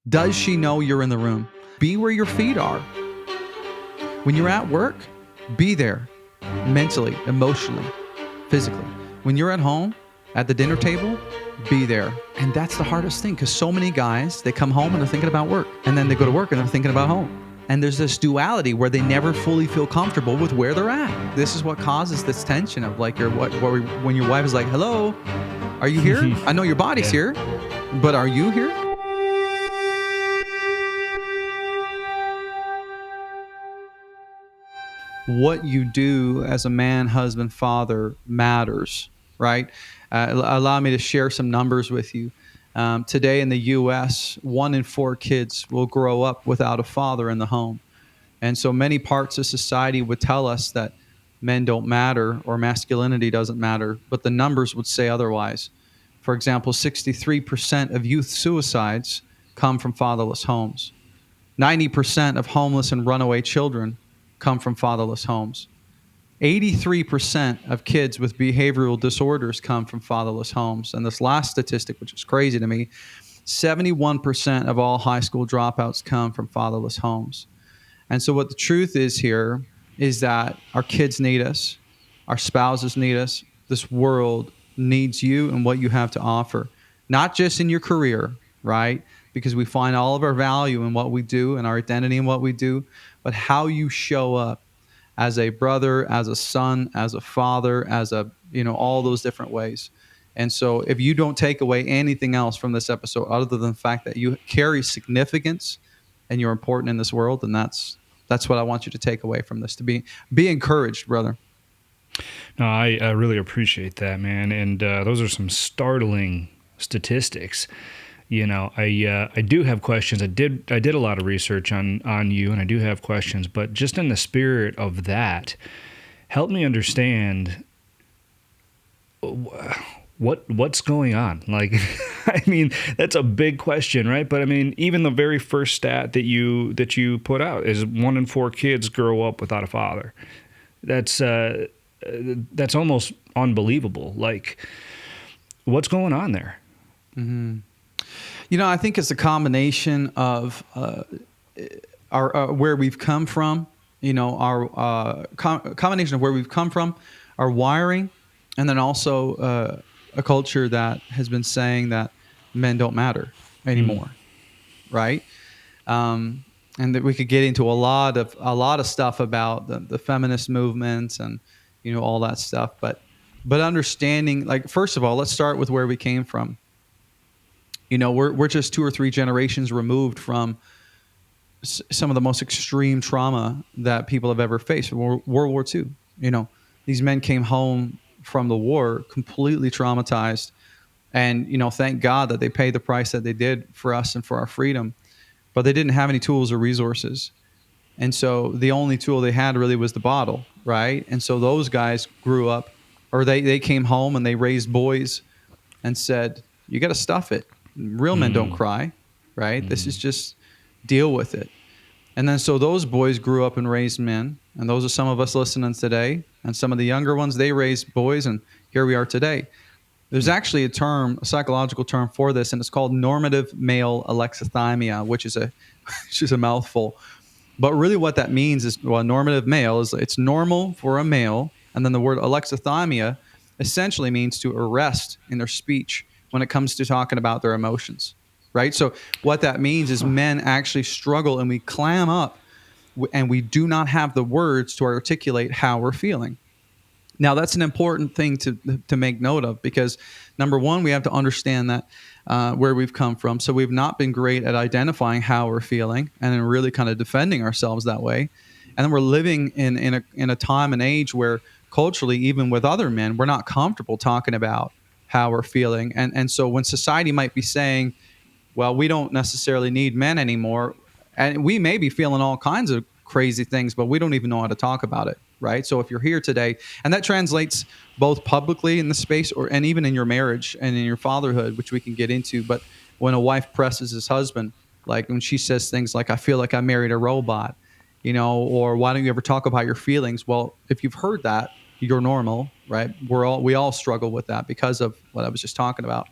Does she know you're in the room? Be where your feet are. When you're at work, be there mentally, emotionally, physically. When you're at home, at the dinner table, be there. And that's the hardest thing, because so many guys, they come home and they're thinking about work, and then they go to work and they're thinking about home. And there's this duality where they never fully feel comfortable with where they're at. This is what causes this tension of like when your wife is like, hello, are you here? I know your body's here, but are you here? What you do as a man, husband, father matters, right? Allow me to share some numbers with you. Today in the U.S., 1 in 4 kids will grow up without a father in the home. And so many parts of society would tell us that men don't matter or masculinity doesn't matter, but the numbers would say otherwise. For example, 63% of youth suicides come from fatherless homes. 90% of homeless and runaway children come from fatherless homes. 83% of kids with behavioral disorders come from fatherless homes. And this last statistic, which is crazy to me, 71% of all high school dropouts come from fatherless homes. And so what the truth is here is that our kids need us, our spouses need us, this world needs you and what you have to offer, not just in your career, right? Because we find all of our value in what we do and our identity in what we do, but how you show up as a brother, as a son, as a father, as a, all those different ways. And so if you don't take away anything else from this episode other than the fact that you carry significance and you're important in this world, then that's what I want you to take away from this, to be encouraged, brother. No, I really appreciate that, man. And those are some startling statistics. I do have questions. I did a lot of research on you, and I do have questions. But just in the spirit of that, help me understand what's going on. Like, I mean, that's a big question, right? But I mean, even the very first stat that you put out is 1 in 4 kids grow up without a father. That's almost unbelievable. Like, what's going on there? Mm-hmm. I think it's a combination of our where we've come from, our combination of where we've come from, our wiring, and then also a culture that has been saying that men don't matter anymore, right? And that we could get into a lot of stuff about the feminist movements and all that stuff, but understanding, like, first of all, let's start with where we came from. We're just 2 or 3 generations removed from some of the most extreme trauma that people have ever faced. World War II. These men came home from the war completely traumatized, and thank God that they paid the price that they did for us and for our freedom. But they didn't have any tools or resources, and so the only tool they had really was the bottle, right? And so those guys grew up, or they came home and they raised boys, and said, "You got to stuff it. Real men don't cry, right? This is just deal with it." And then so those boys grew up and raised men, and those are some of us listening today. And some of the younger ones, they raised boys, and here we are today. There's actually a psychological term for this, and it's called normative male alexithymia, which is a mouthful. But really what that means is, normative male is, it's normal for a male, and then the word alexithymia essentially means to arrest in their speech when it comes to talking about their emotions, right? So what that means is men actually struggle, and we clam up, and we do not have the words to articulate how we're feeling. Now, that's an important thing to make note of, because number one, we have to understand that where we've come from. So we've not been great at identifying how we're feeling and then really kind of defending ourselves that way. And then we're living in a time and age where culturally, even with other men, we're not comfortable talking about how we're feeling. And so when society might be saying, well, we don't necessarily need men anymore, and we may be feeling all kinds of crazy things, but we don't even know how to talk about it, right? So if you're here today, and that translates both publicly in the space and even in your marriage and in your fatherhood, which we can get into, but when a wife presses his husband, like when she says things like, "I feel like I married a robot," or "Why don't you ever talk about your feelings?" Well, if you've heard that, you're normal, right? We all struggle with that because of what I was just talking about.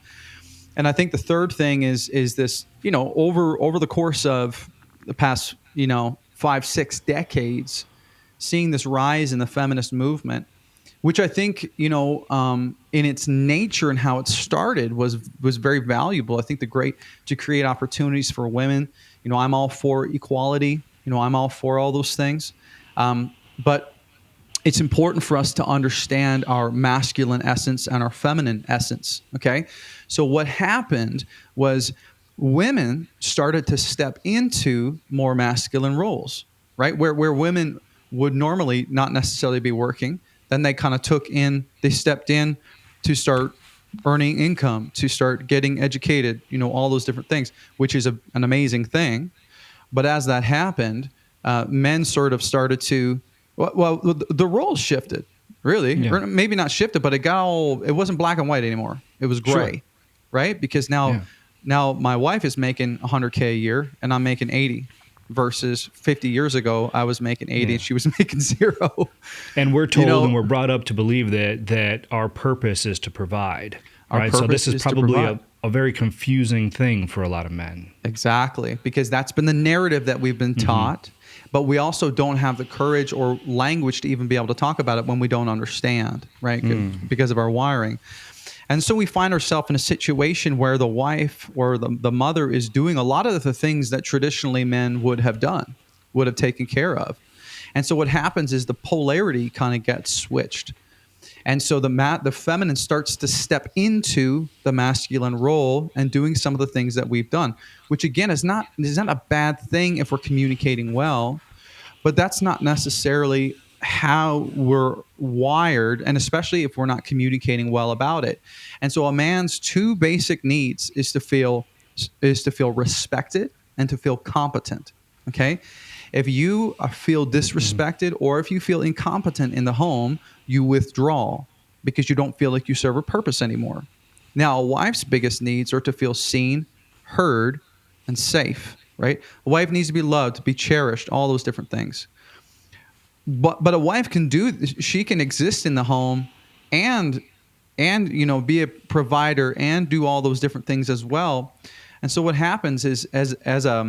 And I think the third thing is this, over the course of the past, 5-6 decades, seeing this rise in the feminist movement, which I think, in its nature and how it started was very valuable. I think to create opportunities for women. I'm all for equality. I'm all for all those things. But it's important for us to understand our masculine essence and our feminine essence. Okay. So what happened was women started to step into more masculine roles, right? Where women would normally not necessarily be working. Then they stepped in to start earning income, to start getting educated, all those different things, which is an amazing thing. But as that happened, men sort of started to, the roles shifted, really, Yeah. or maybe not shifted, but it wasn't black and white anymore. It was gray, Sure. right? Because Yeah. now my wife is making 100K a year and I'm making 80 versus 50 years ago, I was making 80 Yeah. and she was making 0. And we're You told and know, we're brought up to believe that our purpose is to provide, our right? So this purpose is is to probably provide. a very confusing thing for a lot of men. Exactly, because that's been the narrative that we've been taught, but we also don't have the courage or language to even be able to talk about it when we don't understand, right? Because of our wiring. And so we find ourselves in a situation where the wife or the mother is doing a lot of the things that traditionally men would have done, would have taken care of. And so what happens is the polarity kind of gets switched. And so the feminine starts to step into the masculine role and doing some of the things that we've done, which again is not a bad thing if we're communicating well, but that's not necessarily how we're wired, and especially if we're not communicating well about it. And so a man's two basic needs is to feel respected and to feel competent. Okay? If you feel disrespected or if you feel incompetent in the home, you withdraw because you don't feel like you serve a purpose anymore. Now, a wife's biggest needs are to feel seen, heard, and safe, right? A wife needs to be loved, to be cherished, all those different things. But a wife she can exist in the home and be a provider and do all those different things as well. And so what happens is as a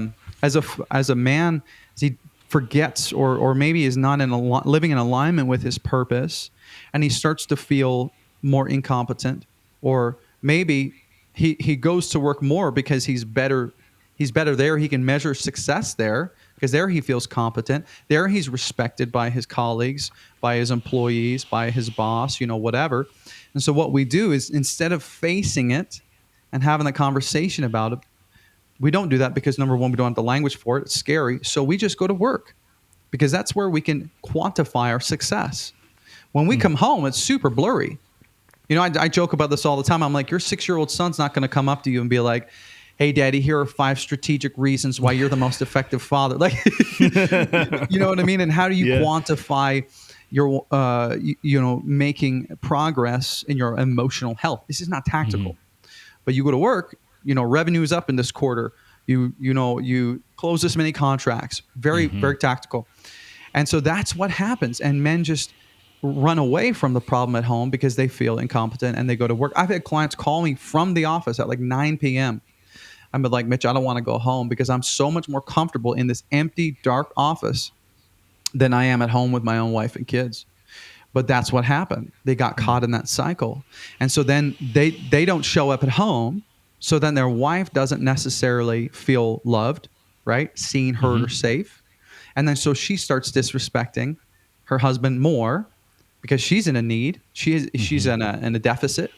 man, as he forgets or maybe is not living in alignment with his purpose, and he starts to feel more incompetent, or maybe he goes to work more because he's better there. He can measure success there because there he feels competent. There he's respected by his colleagues, by his employees, by his boss, whatever. And so what we do is, instead of facing it and having the conversation about it, we don't do that because, number one, we don't have the language for it. It's scary. So we just go to work because that's where we can quantify our success. When we come home, it's super blurry. I joke about this all the time. I'm like, your 6-year-old son's not going to come up to you and be like, hey, daddy, here are 5 strategic reasons why you're the most effective father. Like, you know what I mean? And how do you Yeah. quantify your, making progress in your emotional health? This is not tactical. But you go to work, revenue is up in this quarter. You close this many contracts. Very, very tactical. And so that's what happens. And men just run away from the problem at home because they feel incompetent and they go to work. I've had clients call me from the office at like 9 p.m. I'm like, Mitch, I don't want to go home because I'm so much more comfortable in this empty, dark office than I am at home with my own wife and kids. But that's what happened. They got caught in that cycle. And so then they don't show up at home. So then their wife doesn't necessarily feel loved, right? Seen, heard, or safe. And then so she starts disrespecting her husband more because she's in a need. She's in a deficit.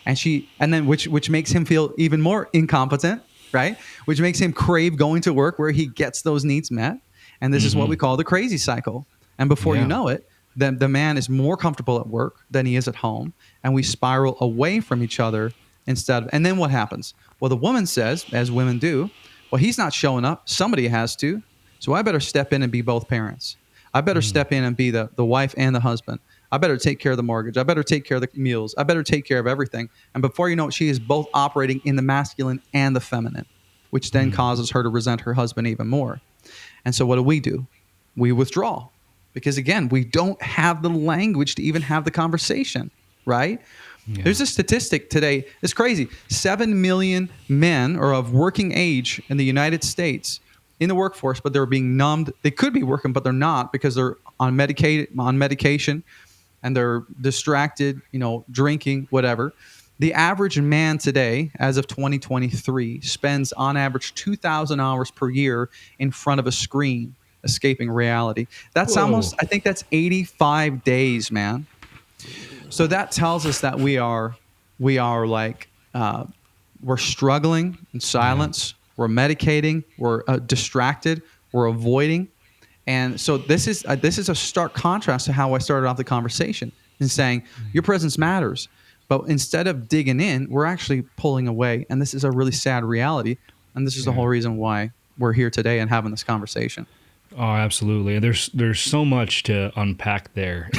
And then which makes him feel even more incompetent, right? Which makes him crave going to work where he gets those needs met. And this is what we call the crazy cycle. And before you know it, then the man is more comfortable at work than he is at home, and we spiral away from each other and then what happens? Well, the woman says, as women do, well, he's not showing up. Somebody has to. So I better step in and be both parents. I better step in and be the wife and the husband. I better take care of the mortgage. I better take care of the meals. I better take care of everything. And before you know it, she is both operating in the masculine and the feminine, which then causes her to resent her husband even more. And so what do? We withdraw because, again, we don't have the language to even have the conversation, right? Yeah. There's a statistic today. It's crazy. 7 million men are of working age in the United States in the workforce, but they're being numbed. They could be working, but they're not because they're on medication, and they're distracted, drinking, whatever. The average man today, as of 2023, spends on average 2,000 hours per year in front of a screen, escaping reality. That's Whoa. I think that's 85 days, man. So that tells us that we are like we're struggling in Yeah. silence. We're medicating. We're distracted. We're avoiding. And so this is a stark contrast to how I started off the conversation and saying your presence matters. But instead of digging in, we're actually pulling away. And this is a really sad reality. And this is the Yeah. whole reason why we're here today and having this conversation. Oh, absolutely. There's so much to unpack there.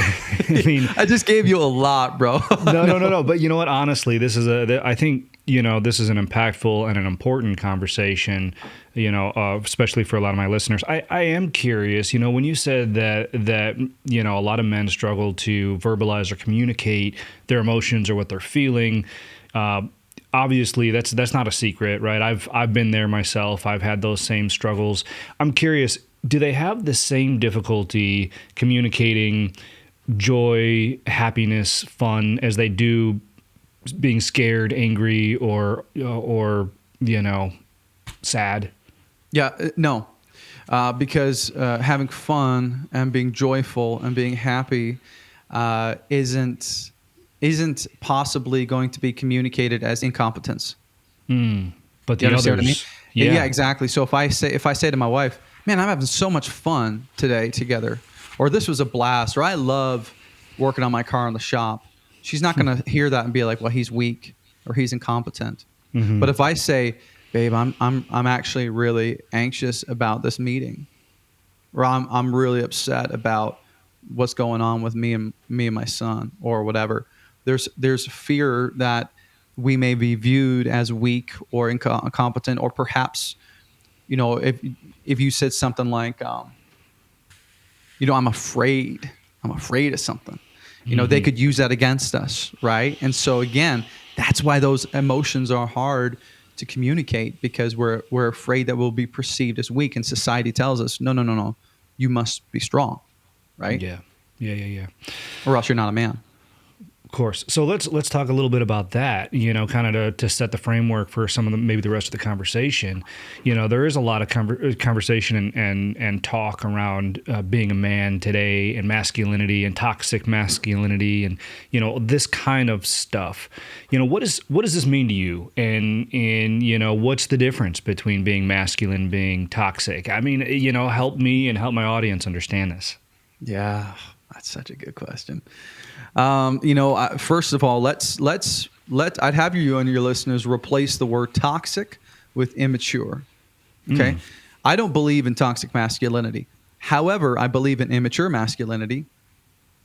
I mean, I just gave you a lot, bro. no. But you know what? Honestly, I think, this is an impactful and an important conversation, especially for a lot of my listeners. I am curious, when you said that, a lot of men struggle to verbalize or communicate their emotions or what they're feeling. Obviously that's not a secret, right? I've been there myself. I've had those same struggles. I'm curious, do they have the same difficulty communicating joy, happiness, fun as they do being scared, angry, or sad? Yeah, no, because having fun and being joyful and being happy isn't possibly going to be communicated as incompetence. But You the understand what I mean? others, yeah, Exactly. So if I say to my wife, "Man, I'm having so much fun today together," or "This was a blast," or "I love working on my car in the shop," she's not going to hear that and be like, "Well, he's weak or he's incompetent." But if I say, "Babe, I'm actually really anxious about this meeting," or I'm really upset about what's going on with me and my son, or whatever. There's fear that we may be viewed as weak or incompetent, or perhaps, if you said something like, I'm afraid of something, they could use that against us, right? And so again, that's why those emotions are hard to communicate, because we're afraid that we'll be perceived as weak, and society tells us, no, you must be strong, right? Yeah. Or else you're not a man. Of course. So let's talk a little bit about that, kind of to set the framework for some of maybe the rest of the conversation. There is a lot of conversation and talk around being a man today, and masculinity and toxic masculinity, and this kind of stuff. What does this mean to you? And what's the difference between being masculine and being toxic? I mean, help me and help my audience understand this. Yeah, that's such a good question. First of all, I'd have you and your listeners replace the word toxic with immature. Okay. I don't believe in toxic masculinity. However, I believe in immature masculinity.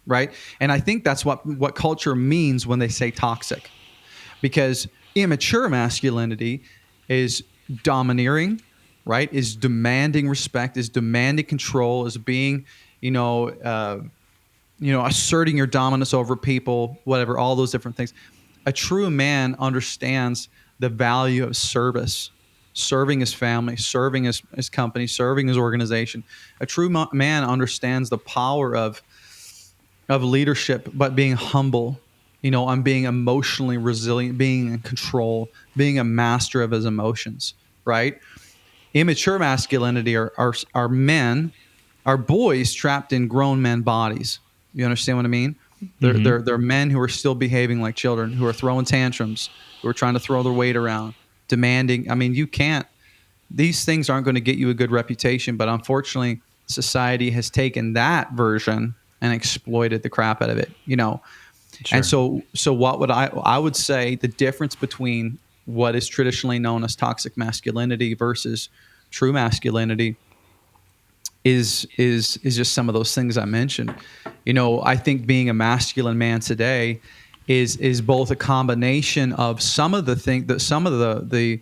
Right. And I think that's what culture means when they say toxic, because immature masculinity is domineering, right? Is demanding respect, is demanding control, is being, asserting your dominance over people, whatever, all those different things. A true man understands the value of service, serving his family, serving his company, serving his organization. A true man understands the power of leadership, but being humble, and being emotionally resilient, being in control, being a master of his emotions, right? Immature masculinity are men, are boys trapped in grown men bodies. You understand what I mean? They're men who are still behaving like children, who are throwing tantrums, who are trying to throw their weight around, demanding. I mean, these things aren't going to get you a good reputation, but unfortunately, society has taken that version and exploited the crap out of it, Sure. And so what would I would say the difference between what is traditionally known as toxic masculinity versus true masculinity is just some of those things I mentioned. I think being a masculine man today is both a combination of some of the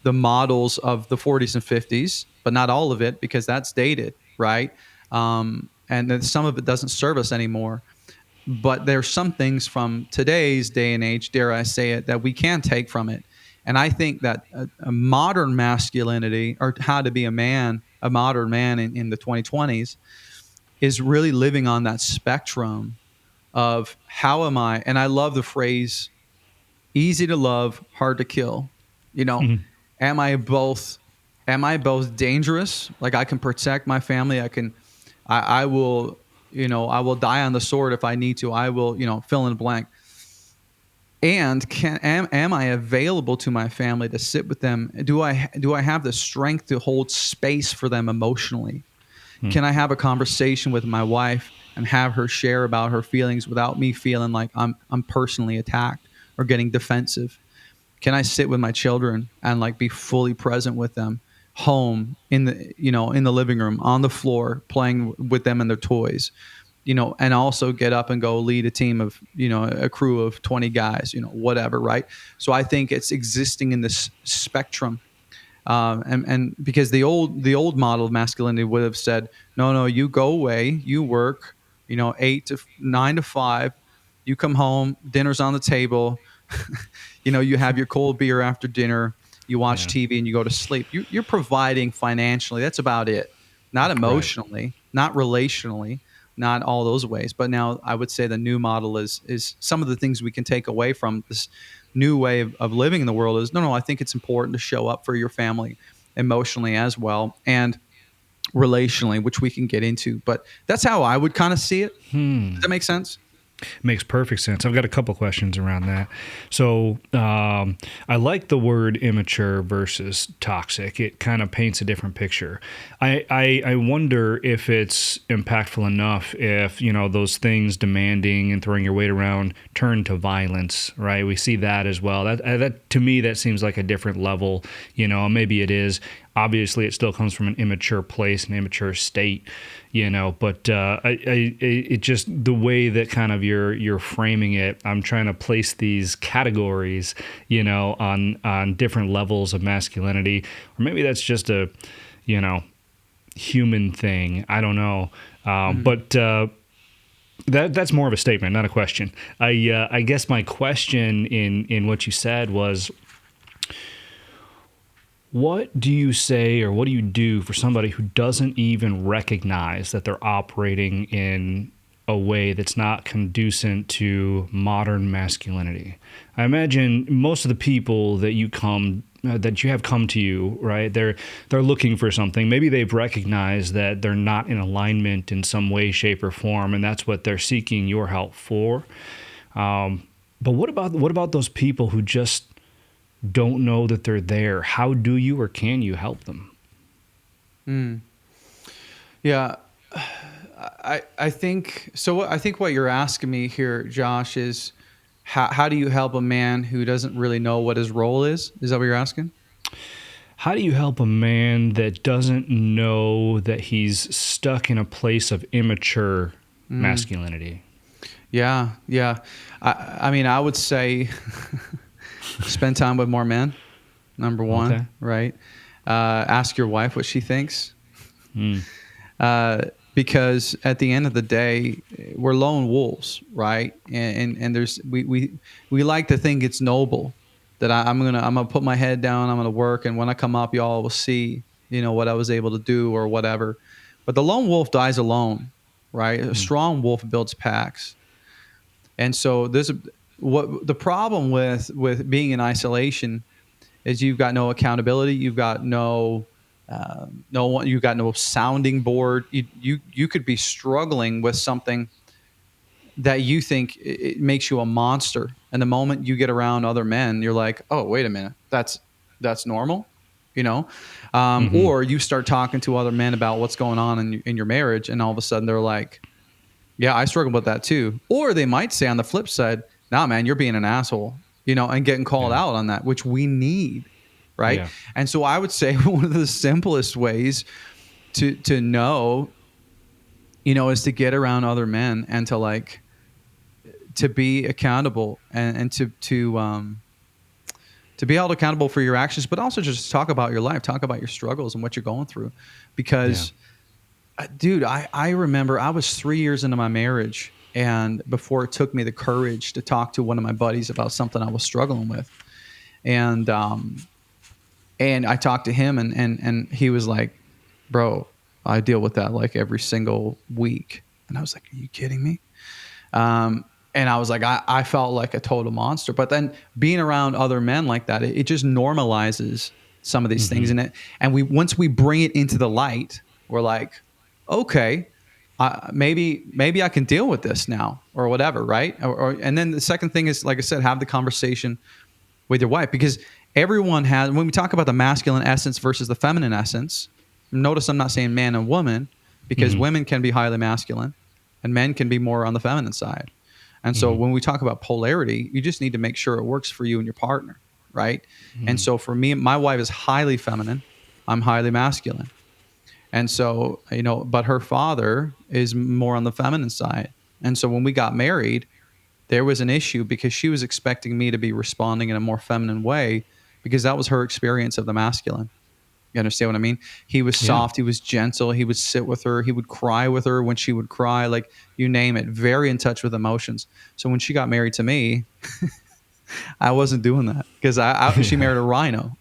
models of the 40s and 50s, but not all of it, because that's dated, right? And then some of it doesn't serve us anymore. but there's some things from today's day and age, dare I say it, that we can take from it. And I think that a modern masculinity, or how to be a man, a modern man in the 2020s, is really living on that spectrum of how am I, and I love the phrase, easy to love, hard to kill. You know, Mhm. am I both, am I both dangerous? Like I can protect my family. I will, I will die on the sword if I need to. I will, fill in the blank. And am I available to my family to sit with them? Do I have the strength to hold space for them emotionally? Can I have a conversation with my wife and have her share about her feelings without me feeling like I'm personally attacked or getting defensive? Can I sit with my children and like be fully present with them, home in the, in the living room, on the floor, playing with them and their toys, and also get up and go lead a team of, a crew of 20 guys, whatever, right? So I think it's existing in this spectrum. And because the old model of masculinity would have said, no, you go away, you work, 9 to 5, you come home, dinner's on the table, you have your cold beer after dinner, you watch Yeah. TV, and you go to sleep. You're providing financially. That's about it. Not Right. emotionally, not relationally, not all those ways. But now I would say the new model is some of the things we can take away from this new way of living in the world is no, I think it's important to show up for your family emotionally as well, and relationally, which we can get into. But that's how I would kind of see it. Does that make sense? Makes perfect sense. I've got a couple questions around that. So I like the word immature versus toxic. It kind of paints a different picture. I wonder if it's impactful enough if, those things demanding and throwing your weight around turn to violence, right? We see that as well. That to me, that seems like a different level. Maybe it is. Obviously, it still comes from an immature place, an immature state, But it just the way that kind of you're framing it. I'm trying to place these categories, on different levels of masculinity, or maybe that's just a, human thing. I don't know, but. That's more of a statement, not a question. I guess my question in what you said was, what do you say or what do you do for somebody who doesn't even recognize that they're operating in a way that's not conducive to modern masculinity? I imagine most of the people that you have come to you, right? They're looking for something. Maybe they've recognized that they're not in alignment in some way, shape, or form, and that's what they're seeking your help for. But what about those people who just don't know that they're there? How do you or can you help them? Yeah, I think so. I think what you're asking me here, Josh, is how do you help a man who doesn't really know what his role is? Is that what you're asking? How do you help a man that doesn't know that he's stuck in a place of immature masculinity? Yeah, yeah. I mean, I would say spend time with more men. Number one, Okay. right? Ask your wife what she thinks. Mm. Because at the end of the day, we're lone wolves, right? And there's we like to think it's noble that I'm gonna put my head down, I'm gonna work, and when I come up, y'all will see, what I was able to do or whatever. But the lone wolf dies alone, right? A strong wolf builds packs, and so what the problem with being in isolation is you've got no accountability, you've got no one, you got no sounding board. You could be struggling with something that you think it makes you a monster, and the moment you get around other men, you're like, oh, wait a minute, that's normal, Mm-hmm. or you start talking to other men about what's going on in your marriage, and all of a sudden they're like, yeah, I struggle with that too. Or they might say on the flip side, nah, man, you're being an asshole, and getting called Yeah. out on that, which we need. Right. Yeah. And so I would say one of the simplest ways to know, is to get around other men and to be accountable and to be held accountable for your actions, but also just talk about your life, talk about your struggles and what you're going through. Yeah. Because dude, I remember I was 3 years into my marriage and before it took me the courage to talk to one of my buddies about something I was struggling with. And I talked to him, and he was like, bro, I deal with that like every single week. And I was like, are you kidding me? And I was like, I felt like a total monster. But then being around other men like that, it just normalizes some of these things in it. And once we bring it into the light, we're like, okay, maybe I can deal with this now, or whatever, right? And then the second thing is, like I said, have the conversation with your wife, because everyone has, when we talk about the masculine essence versus the feminine essence, notice I'm not saying man and woman, because women can be highly masculine and men can be more on the feminine side. And so when we talk about polarity, you just need to make sure it works for you and your partner, right? And so for me, my wife is highly feminine. I'm highly masculine. And so, but her father is more on the feminine side. And so when we got married, there was an issue because she was expecting me to be responding in a more feminine way, because that was her experience of the masculine. You understand what I mean? He was soft. He was gentle. He would sit with her. He would cry with her when she would cry, like you name it, very in touch with emotions. So when she got married to me, I wasn't doing that, because she married a rhino,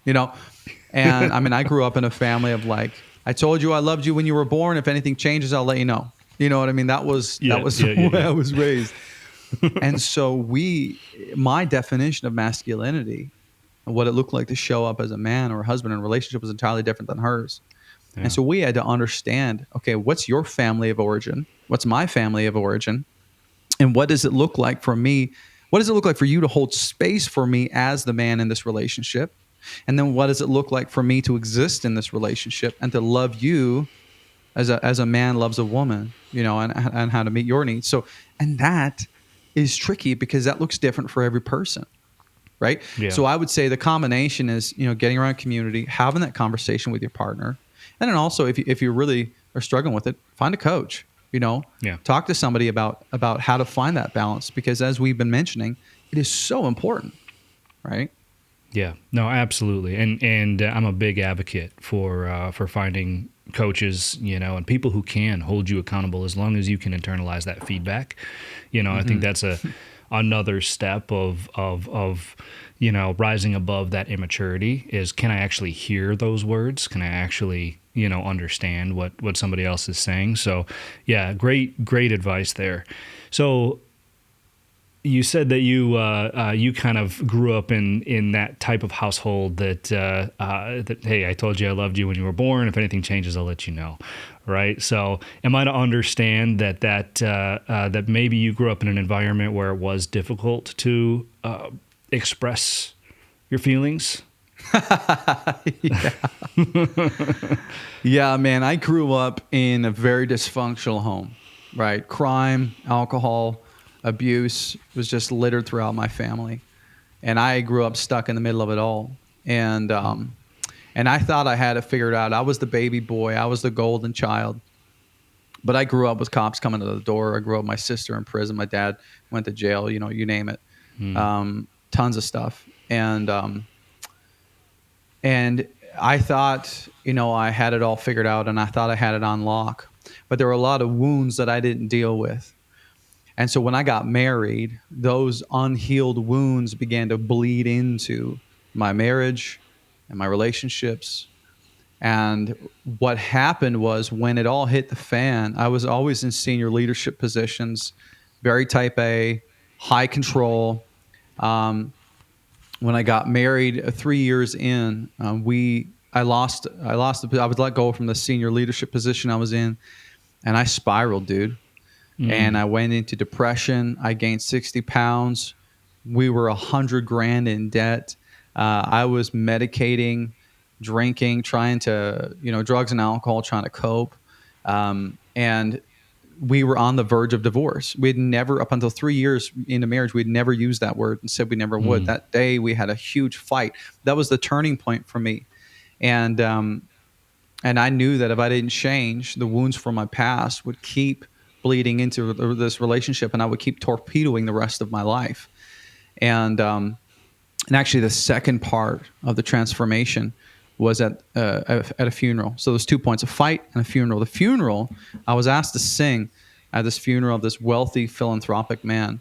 And I mean, I grew up in a family of like, I told you I loved you when you were born. If anything changes, I'll let you know. You know what I mean? That was the way I was raised. And so my definition of masculinity, what it looked like to show up as a man or a husband in a relationship, was entirely different than hers. Yeah. And so we had to understand, okay, what's your family of origin? What's my family of origin? And what does it look like for me? What does it look like for you to hold space for me as the man in this relationship? And then what does it look like for me to exist in this relationship and to love you as a man loves a woman, and how to meet your needs? So, and that is tricky, because that looks different for every person. Right. Yeah. So I would say the combination is, getting around community, having that conversation with your partner. And then also, if you really are struggling with it, find a coach, talk to somebody about how to find that balance, because as we've been mentioning, it is so important. Right. Yeah, no, absolutely. And I'm a big advocate for finding coaches, and people who can hold you accountable as long as you can internalize that feedback. I think that's another step of rising above that immaturity is, can I actually hear those words? Can I actually, understand what somebody else is saying? So yeah, great advice there. So you said that you kind of grew up in that type of household that hey, I told you I loved you when you were born. If anything changes, I'll let you know. Right. So am I to understand that maybe you grew up in an environment where it was difficult to express your feelings? Yeah. Yeah, man. I grew up in a very dysfunctional home. Right. Crime, alcohol, abuse was just littered throughout my family. And I grew up stuck in the middle of it all. And I thought I had it figured out. I was the baby boy. I was the golden child. But I grew up with cops coming to the door. I grew up with my sister in prison. My dad went to jail, you name it. Tons of stuff. And I thought, I had it all figured out, and I thought I had it on lock. But there were a lot of wounds that I didn't deal with. And so when I got married, those unhealed wounds began to bleed into my marriage and my relationships. And what happened was, when it all hit the fan, I was always in senior leadership positions, very type A, high control. When I got married 3 years in, I was let go from the senior leadership position I was in, and I spiraled, dude. And I went into depression. I gained 60 pounds. We were $100,000 in debt. I was medicating, drinking, trying to, drugs and alcohol, trying to cope. And we were on the verge of divorce. We had never, up until 3 years into marriage, we had never used that word and said we never would. That day we had a huge fight. That was the turning point for me. And I knew that if I didn't change, the wounds from my past would keep bleeding into this relationship, and I would keep torpedoing the rest of my life. And actually, the second part of the transformation was at a funeral. So there's 2 points: a fight and a funeral. The funeral, I was asked to sing at this funeral of this wealthy philanthropic man,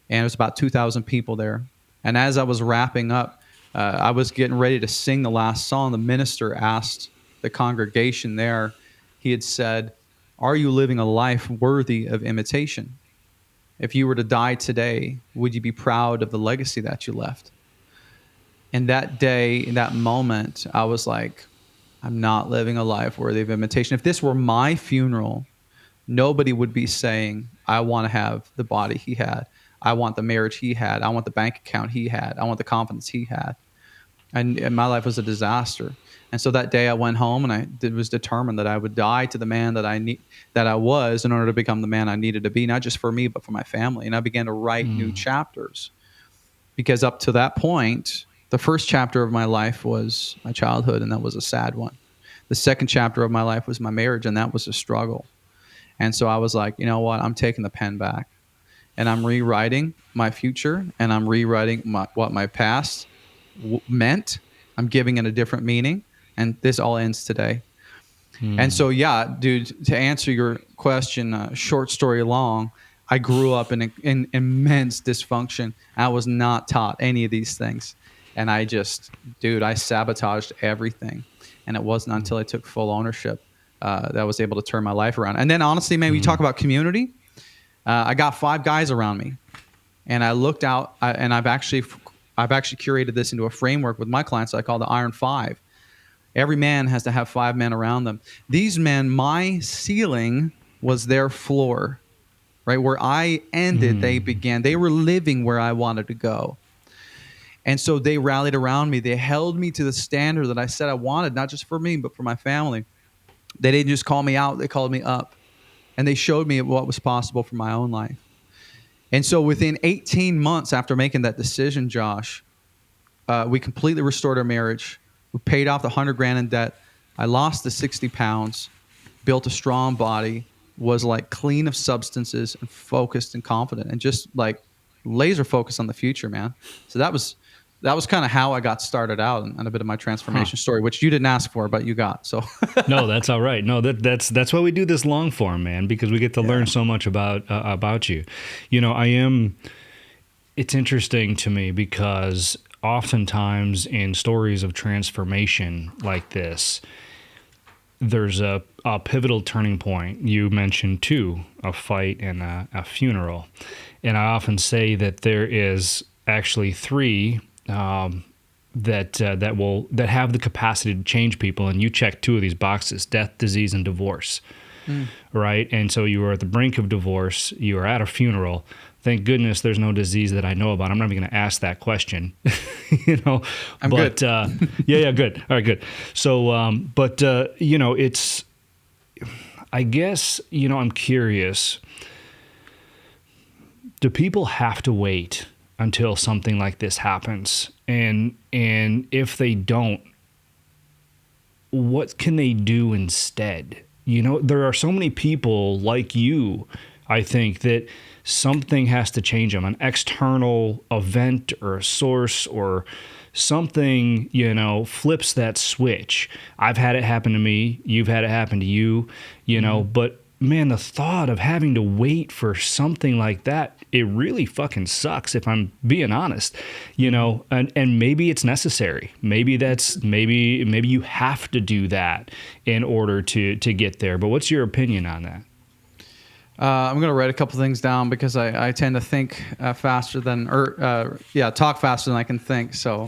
and it was about 2,000 people there. And as I was wrapping up, I was getting ready to sing the last song. The minister asked the congregation there, he had said, "Are you living a life worthy of imitation? If you were to die today, would you be proud of the legacy that you left?" And that day, in that moment, I was like, I'm not living a life worthy of imitation. If this were my funeral, nobody would be saying, I want to have the body he had. I want the marriage he had. I want the bank account he had. I want the confidence he had. And my life was a disaster. And so that day I went home and was determined that I would die to the man that I was in order to become the man I needed to be, not just for me, but for my family. And I began to write new chapters, because up to that point, the first chapter of my life was my childhood, and that was a sad one. The second chapter of my life was my marriage, and that was a struggle. And so I was like, you know what? I'm taking the pen back, and I'm rewriting my future, and I'm rewriting what my past meant. I'm giving it a different meaning, and this all ends today. And so, yeah, dude, to answer your question, short story long, I grew up in immense dysfunction. I was not taught any of these things. And I sabotaged everything. And it wasn't until I took full ownership that I was able to turn my life around. And then honestly, man, we talk about community. I got 5 guys around me, and I looked out, and I've actually curated this into a framework with my clients I call the Iron 5. Every man has to have 5 men around them. These men, my ceiling was their floor, right? Where I ended, they began. They were living where I wanted to go. And so they rallied around me. They held me to the standard that I said I wanted, not just for me, but for my family. They didn't just call me out. They called me up. And they showed me what was possible for my own life. And so within 18 months after making that decision, Josh, we completely restored our marriage. We paid off the $100,000 in debt. I lost the 60 pounds, built a strong body, was like clean of substances and focused and confident and just like laser focused on the future, man. So that was kind of how I got started out and a bit of my transformation story, which you didn't ask for, but you got. So No, that's all right. No, that's why we do this long form, man, because we get to learn so much about you. You know, it's interesting to me because oftentimes in stories of transformation like this, there's a pivotal turning point. You mentioned 2, a fight and a funeral. And I often say that there is actually 3 that have the capacity to change people, and you check 2 of these boxes: death, disease, and divorce. Right? And so you were at the brink of divorce, you were at a funeral. Thank goodness there's no disease that I know about. I'm not even going to ask that question. I'm good. Yeah, good. All right, good. So, I guess, I'm curious. Do people have to wait until something like this happens? And if they don't, what can they do instead? There are so many people like you, I think, that something has to change them. An external event or a source or something, flips that switch. I've had it happen to me. You've had it happen to you, but man, the thought of having to wait for something like that, it really fucking sucks, if I'm being honest, and maybe it's necessary. Maybe you have to do that in order to get there. But what's your opinion on that? I'm going to write a couple things down because I tend to think talk faster than I can think. So,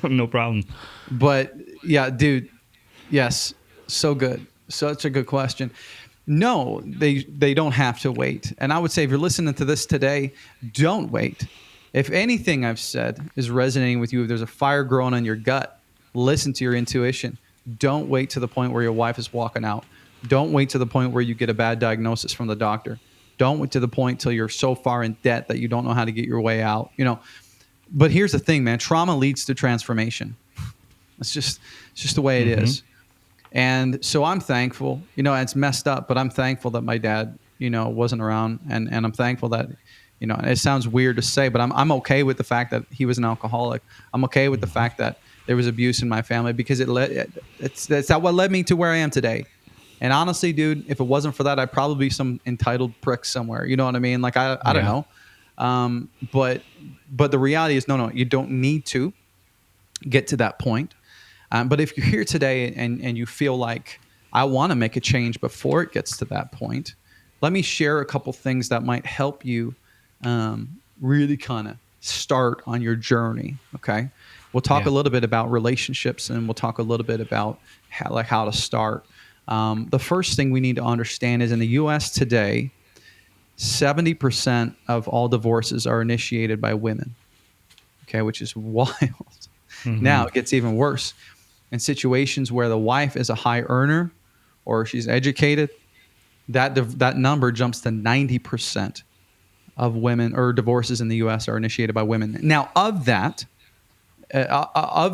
no problem. But yeah, dude, yes, so good. Such a good question. No, they don't have to wait. And I would say if you're listening to this today, don't wait. If anything I've said is resonating with you, if there's a fire growing in your gut, listen to your intuition. Don't wait to the point where your wife is walking out. Don't wait to the point where you get a bad diagnosis from the doctor. Don't wait to the point till you're so far in debt that you don't know how to get your way out. But here's the thing, man. Trauma leads to transformation. It's just the way it is. And so I'm thankful. It's messed up, but I'm thankful that my dad, wasn't around, and I'm thankful that, it sounds weird to say, but I'm okay with the fact that he was an alcoholic. I'm okay with the fact that there was abuse in my family, because that's what led me to where I am today. And honestly, dude, if it wasn't for that, I'd probably be some entitled prick somewhere. You know what I mean? Like I don't Yeah. know. But the reality is, no, you don't need to get to that point. But if you're here today and you feel like I want to make a change before it gets to that point, let me share a couple things that might help you really kind of start on your journey. Okay. We'll talk Yeah. a little bit about relationships, and we'll talk a little bit about how to start. The first thing we need to understand is in the US today, 70% of all divorces are initiated by women. Okay. Which is wild. Mm-hmm. Now it gets even worse. In situations where the wife is a high earner or she's educated, that number jumps to 90% of women or divorces in the US are initiated by women. Now, of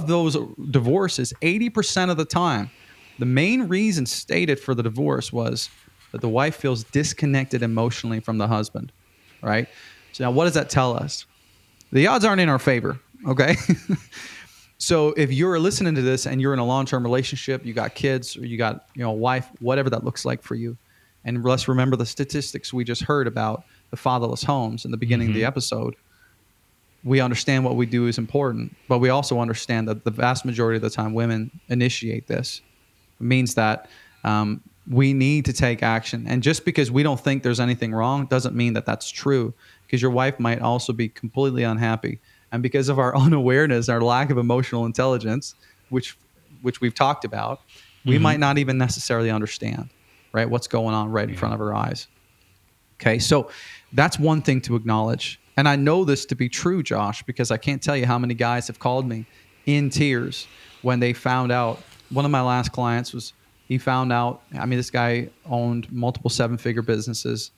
those divorces, 80% of the time, the main reason stated for the divorce was that the wife feels disconnected emotionally from the husband, right? So now what does that tell us? The odds aren't in our favor, okay? So if you're listening to this and you're in a long-term relationship, you got kids or you got, a wife, whatever that looks like for you. And let's remember the statistics we just heard about the fatherless homes in the beginning of the Mm-hmm. episode. We understand what we do is important, but we also understand that the vast majority of the time women initiate this. It means that we need to take action. And just because we don't think there's anything wrong doesn't mean that that's true, because your wife might also be completely unhappy. And because of our unawareness, our lack of emotional intelligence, which we've talked about, we Mm-hmm. might not even necessarily understand, right, what's going on right in Yeah. front of our eyes. Okay, so that's one thing to acknowledge. And I know this to be true, Josh, because I can't tell you how many guys have called me in tears when they found out. One of my last clients was, he found out, I mean, this guy owned multiple seven-figure businesses,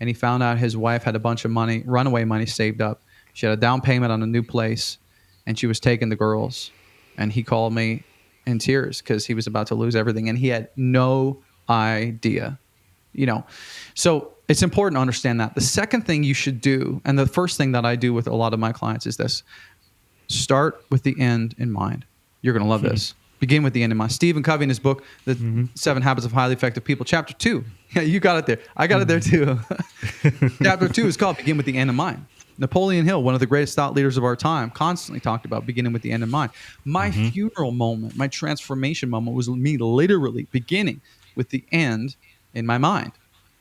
and he found out his wife had a bunch of money, runaway money saved up. She had a down payment on a new place, and she was taking the girls. And he called me in tears because he was about to lose everything, and he had no idea. So it's important to understand that. The second thing you should do, and the first thing that I do with a lot of my clients, is this: start with the end in mind. You're going to love this. Begin with the end in mind. Stephen Covey, in his book, The Mm-hmm. 7 Habits of Highly Effective People, chapter 2. Yeah, you got it there. I got it there too. Chapter 2 is called Begin with the End in Mind. Napoleon Hill, one of the greatest thought leaders of our time, constantly talked about beginning with the end in mind. My funeral moment, my transformation moment, was me literally beginning with the end in my mind,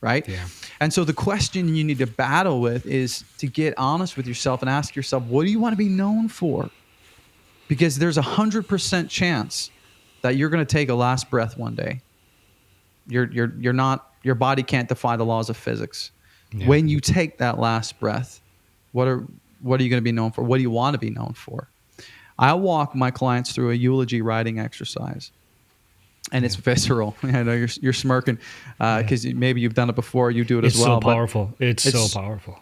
right? Yeah. And so the question you need to battle with is to get honest with yourself and ask yourself, what do you want to be known for? Because there's 100% chance that you're going to take a last breath one day. You're not, your body can't defy the laws of physics. Yeah. When you take that last breath, what are you going to be known for? What do you want to be known for? I walk my clients through a eulogy writing exercise, and it's visceral. I know you're smirking because maybe you've done it before. You do it It's as well. so powerful. It's so powerful.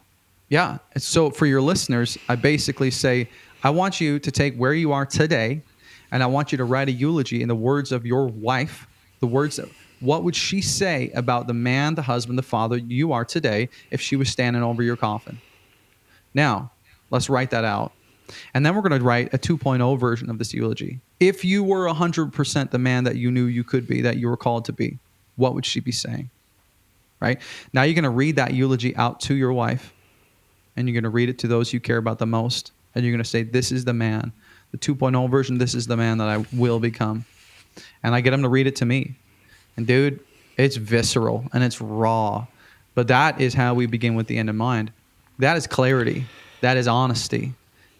Yeah. So for your listeners, I basically say, I want you to take where you are today, and I want you to write a eulogy in the words of your wife, the words of what would she say about the man, the husband, the father you are today if she was standing over your coffin? Now, let's write that out. And then we're going to write a 2.0 version of this eulogy. If you were 100% the man that you knew you could be, that you were called to be, what would she be saying? Right? Now you're going to read that eulogy out to your wife, and you're going to read it to those you care about the most. And you're going to say, this is the man. The 2.0 version, this is the man that I will become. And I get them to read it to me. And dude, it's visceral and it's raw. But that is how we begin with the end in mind. That is clarity. That is honesty.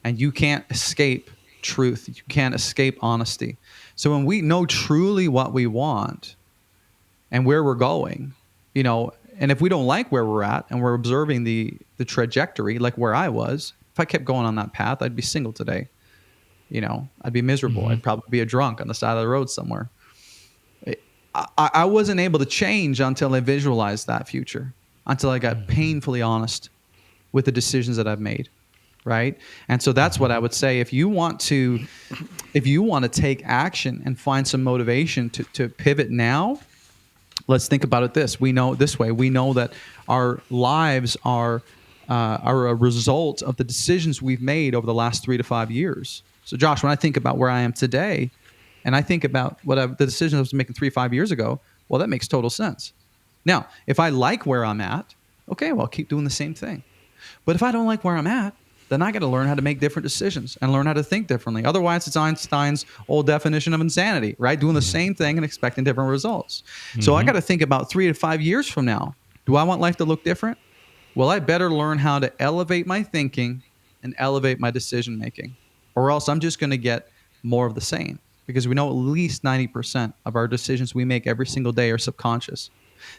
And you can't escape truth. You can't escape honesty. So when we know truly what we want and where we're going, and if we don't like where we're at and we're observing the trajectory, like where I was, if I kept going on that path, I'd be single today. I'd be miserable. I'd probably be a drunk on the side of the road somewhere. I wasn't able to change until I visualized that future, until I got painfully honest with the decisions that I've made. Right. And so that's what I would say. If you want to take action and find some motivation to pivot now, let's think about it this way. We know that our lives are a result of the decisions we've made over the last 3 to 5 years. So Josh, when I think about where I am today, and I think about the decisions I was making 3 to 5 years ago, Well, that makes total sense. Now, if I like where I'm at, okay, well, I'll keep doing the same thing. But if I don't like where I'm at, then I got to learn how to make different decisions and learn how to think differently. Otherwise, it's Einstein's old definition of insanity, right? Doing the same thing and expecting different results. So I got to think about 3 to 5 years from now. Do I want life to look different? Well, I better learn how to elevate my thinking and elevate my decision making, or else I'm just going to get more of the same, because we know at least 90% of our decisions we make every single day are subconscious.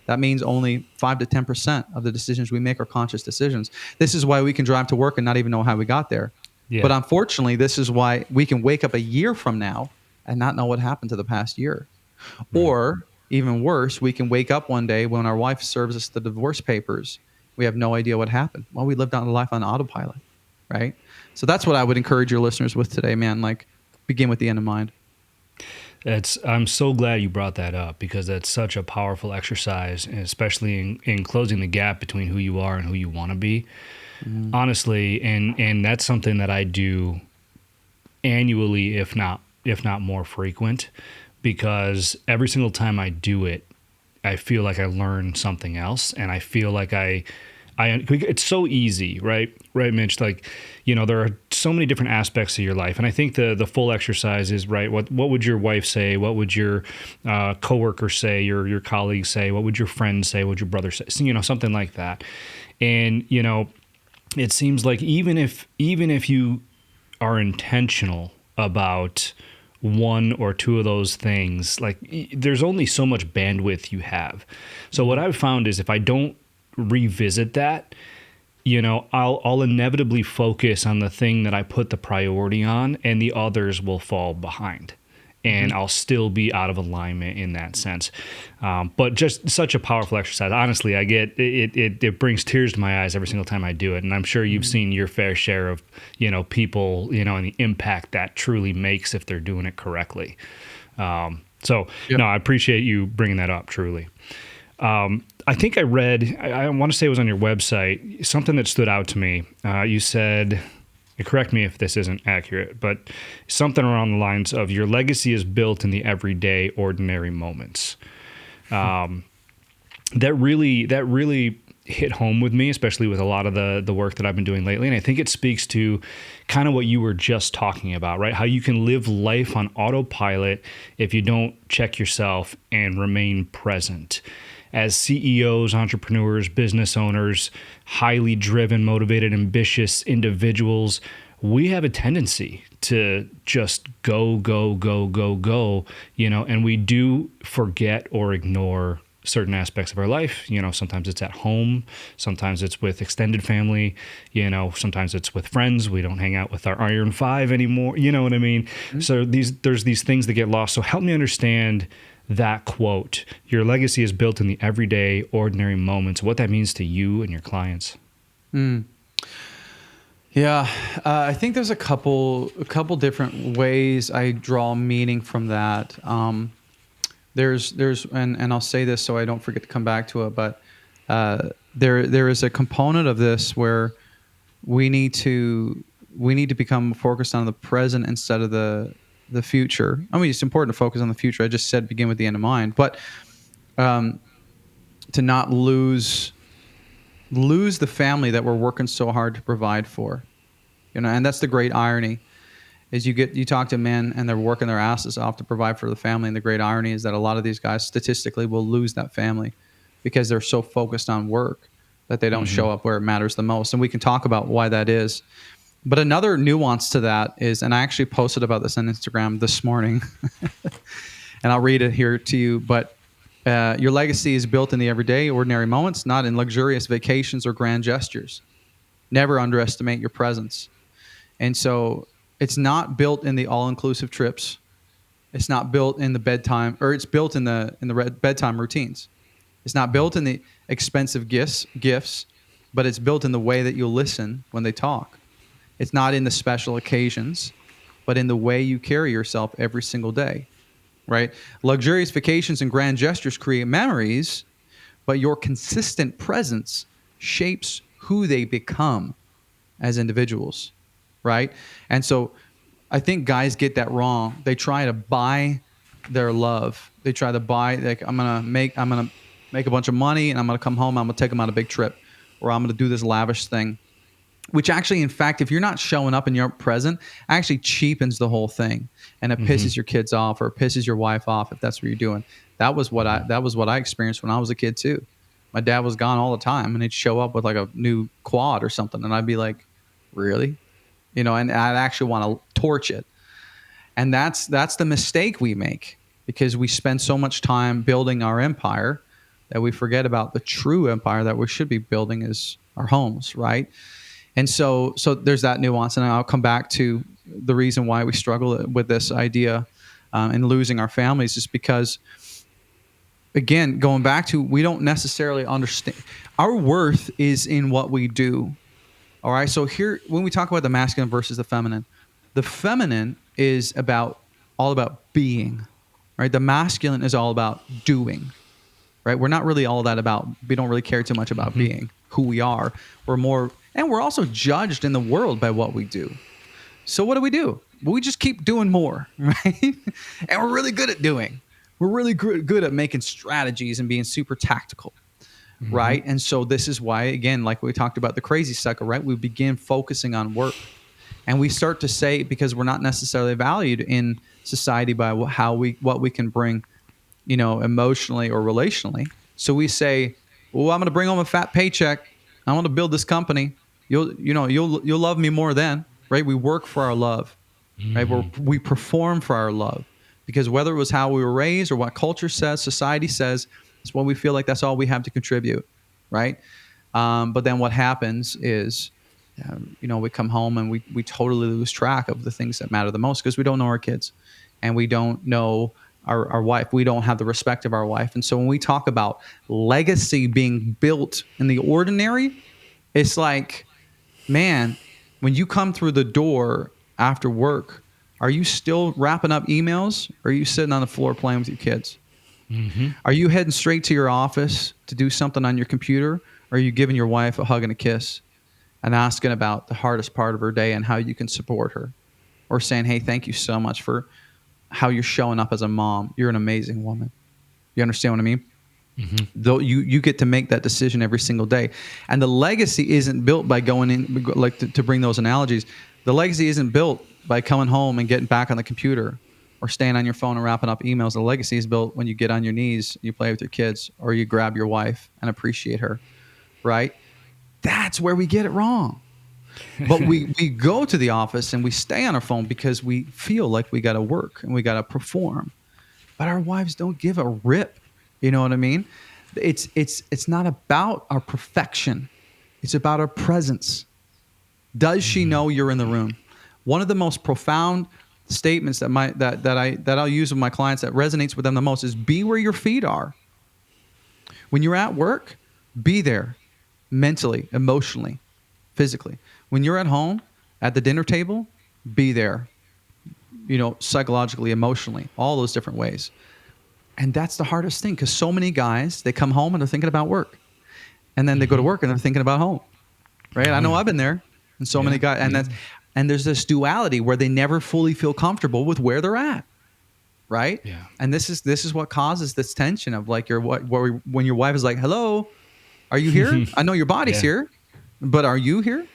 That means only 5 to 10% of the decisions we make are conscious decisions. This is why we can drive to work and not even know how we got there. Yeah. But unfortunately, this is why we can wake up a year from now and not know what happened to the past year. Right. Or even worse, we can wake up one day when our wife serves us the divorce papers. We have no idea what happened. Well, we lived out a life on autopilot, right? So that's what I would encourage your listeners with today, man. Like, begin with the end in mind. I'm so glad you brought that up, because that's such a powerful exercise, and especially in closing the gap between who you are and who you want to be. Honestly, and that's something that I do annually, if not more frequent, because every single time I do it, I feel like I learn something else, and I feel like it's so easy, right, Mitch? Like, there are so many different aspects of your life, and I think the full exercise is, right, what would your wife say? What would your coworker say? Your colleagues say? What would your friends say? What would your brother say? So, something like that. And it seems like even if you are intentional about one or two of those things, like, there's only so much bandwidth you have. So what I've found is, if I don't revisit that, I'll inevitably focus on the thing that I put the priority on, and the others will fall behind, and I'll still be out of alignment in that sense. But just such a powerful exercise. Honestly, I get it brings tears to my eyes every single time I do it. And I'm sure you've seen your fair share of, people, and the impact that truly makes if they're doing it correctly. So no, I appreciate you bringing that up, truly. I think I read, I want to say it was on your website, something that stood out to me. You said, and correct me if this isn't accurate, but something around the lines of, your legacy is built in the everyday, ordinary moments. That really hit home with me, especially with a lot of the work that I've been doing lately. And I think it speaks to kind of what you were just talking about, right? How you can live life on autopilot if you don't check yourself and remain present. As CEOs, entrepreneurs, business owners, highly driven, motivated, ambitious individuals, we have a tendency to just go, and we do forget or ignore certain aspects of our life. Sometimes it's at home, sometimes it's with extended family, sometimes it's with friends. We don't hang out with our Iron Five anymore. You know what I mean? Mm-hmm. So there's these things that get lost. So help me understand that quote, your legacy is built in the everyday, ordinary moments, what that means to you and your clients. Yeah, I think there's a couple different ways I draw meaning from that. There's and I'll say this so I don't forget to come back to it, but there is a component of this where we need to become focused on the present instead of the future. I mean, it's important to focus on the future. I just said begin with the end in mind, but to not lose the family that we're working so hard to provide for, and that's the great irony. Is you talk to men and they're working their asses off to provide for the family, and the great irony is that a lot of these guys statistically will lose that family because they're so focused on work that they don't show up where it matters the most. And we can talk about why that is. But another nuance to that is, and I actually posted about this on Instagram this morning, and I'll read it here to you, but your legacy is built in the everyday, ordinary moments, not in luxurious vacations or grand gestures. Never underestimate your presence. And so it's not built in the all-inclusive trips. It's not built in the bedtime, or it's built in the bedtime routines. It's not built in the expensive gifts, but it's built in the way that you listen when they talk. It's not in the special occasions, but in the way you carry yourself every single day, right? Luxurious vacations and grand gestures create memories, but your consistent presence shapes who they become as individuals, right? And so I think guys get that wrong. They try to buy their love. They try to buy, like, I'm gonna make a bunch of money, and I'm gonna come home. I'm gonna take them on a big trip, or I'm gonna do this lavish thing. Which actually, in fact, if you're not showing up and you're present, actually cheapens the whole thing, and it pisses your kids off, or it pisses your wife off if that's what you're doing. That was what I experienced when I was a kid too. My dad was gone all the time, and he'd show up with like a new quad or something, and I'd be like, "Really?" And I'd actually want to torch it. And that's the mistake we make, because we spend so much time building our empire that we forget about the true empire that we should be building is our homes, right? And so there's that nuance, and I'll come back to the reason why we struggle with this idea and losing our families is because, again, going back to, we don't necessarily understand our worth is in what we do. All right. So here, when we talk about the masculine versus the feminine is all about being, right? The masculine is all about doing, right? We're not really all that about, we don't really care too much about being who we are. And we're also judged in the world by what we do. So what do? We just keep doing more, right? And we're really good at doing. We're really good at making strategies and being super tactical, right? And so this is why, again, like we talked about the crazy cycle, right? We begin focusing on work. And we start to say, because we're not necessarily valued in society by what we can bring, emotionally or relationally. So we say, well, I'm going to bring home a fat paycheck. I want to build this company. You'll love me more then, right? We work for our love, right? We perform for our love, because whether it was how we were raised or what culture says, society says, it's what we feel like that's all we have to contribute, right? But then what happens is, we come home and we totally lose track of the things that matter the most, because we don't know our kids, and we don't know our wife. We don't have the respect of our wife. And so when we talk about legacy being built in the ordinary, it's like, man, when you come through the door after work, are you still wrapping up emails, or are you sitting on the floor playing with your kids? Are you heading straight to your office to do something on your computer, or are you giving your wife a hug and a kiss and asking about the hardest part of her day and how you can support her, or saying, hey, thank you so much for how you're showing up as a mom. You're an amazing woman. You understand what I mean? Though you get to make that decision every single day. And the legacy isn't built by going in, like to bring those analogies, the legacy isn't built by coming home and getting back on the computer or staying on your phone and wrapping up emails. The legacy is built when you get on your knees, you play with your kids, or you grab your wife and appreciate her, right? That's where we get it wrong. But we go to the office and we stay on our phone because we feel like we got to work and we got to perform. But our wives don't give a rip. You know what I mean? It's not about our perfection. It's about our presence. Does she know you're in the room? One of the most profound statements that I'll use with my clients that resonates with them the most is, be where your feet are. When you're at work, be there mentally, emotionally, physically. When you're at home, at the dinner table, be there, psychologically, emotionally, all those different ways. And that's the hardest thing, because so many guys, they come home and they're thinking about work. And then they go to work and they're thinking about home, right? I know I've been there. And so many guys, and there's this duality where they never fully feel comfortable with where they're at, right? Yeah. And this is what causes this tension of like when your wife is like, hello, are you here? I know your body's here, but are you here?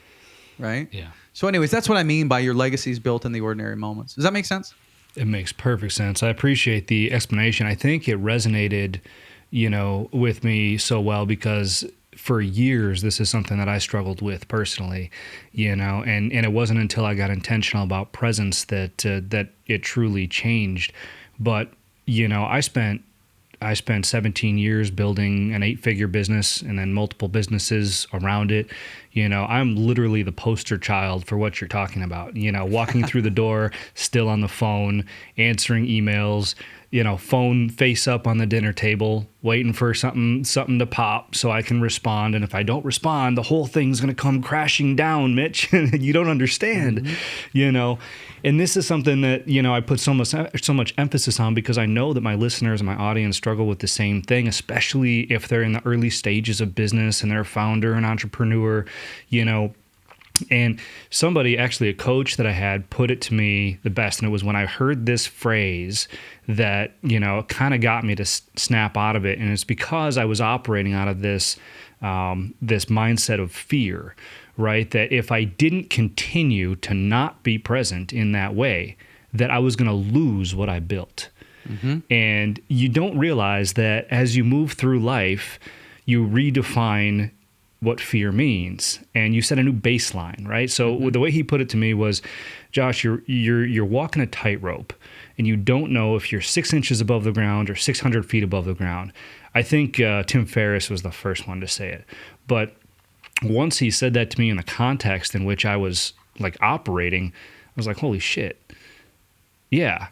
Right? Yeah. So anyways, that's what I mean by your legacy is built in the ordinary moments. Does that make sense? It makes perfect sense. I appreciate the explanation. I think it resonated, with me so well, because for years, this is something that I struggled with personally, and it wasn't until I got intentional about presence that it truly changed. But, I spent 17 years building an 8-figure business and then multiple businesses around it. I'm literally the poster child for what you're talking about. Walking through the door, still on the phone, answering emails, phone face up on the dinner table, waiting for something to pop so I can respond. And if I don't respond, the whole thing's going to come crashing down, Mitch. You don't understand, And this is something that, I put so much emphasis on, because I know that my listeners and my audience struggle with the same thing, especially if they're in the early stages of business and they're a founder, an entrepreneur, And somebody, actually a coach that I had, put it to me the best. And it was when I heard this phrase that, kind of got me to snap out of it. And it's because I was operating out of this mindset of fear, right? That if I didn't continue to not be present in that way, that I was going to lose what I built. Mm-hmm. And you don't realize that as you move through life, you redefine what fear means, and you set a new baseline, right? So the way he put it to me was, Josh, you're walking a tightrope, and you don't know if you're 6 inches above the ground or 600 feet above the ground. I think Tim Ferriss was the first one to say it, but once he said that to me in the context in which I was like operating, I was like, holy shit, yeah.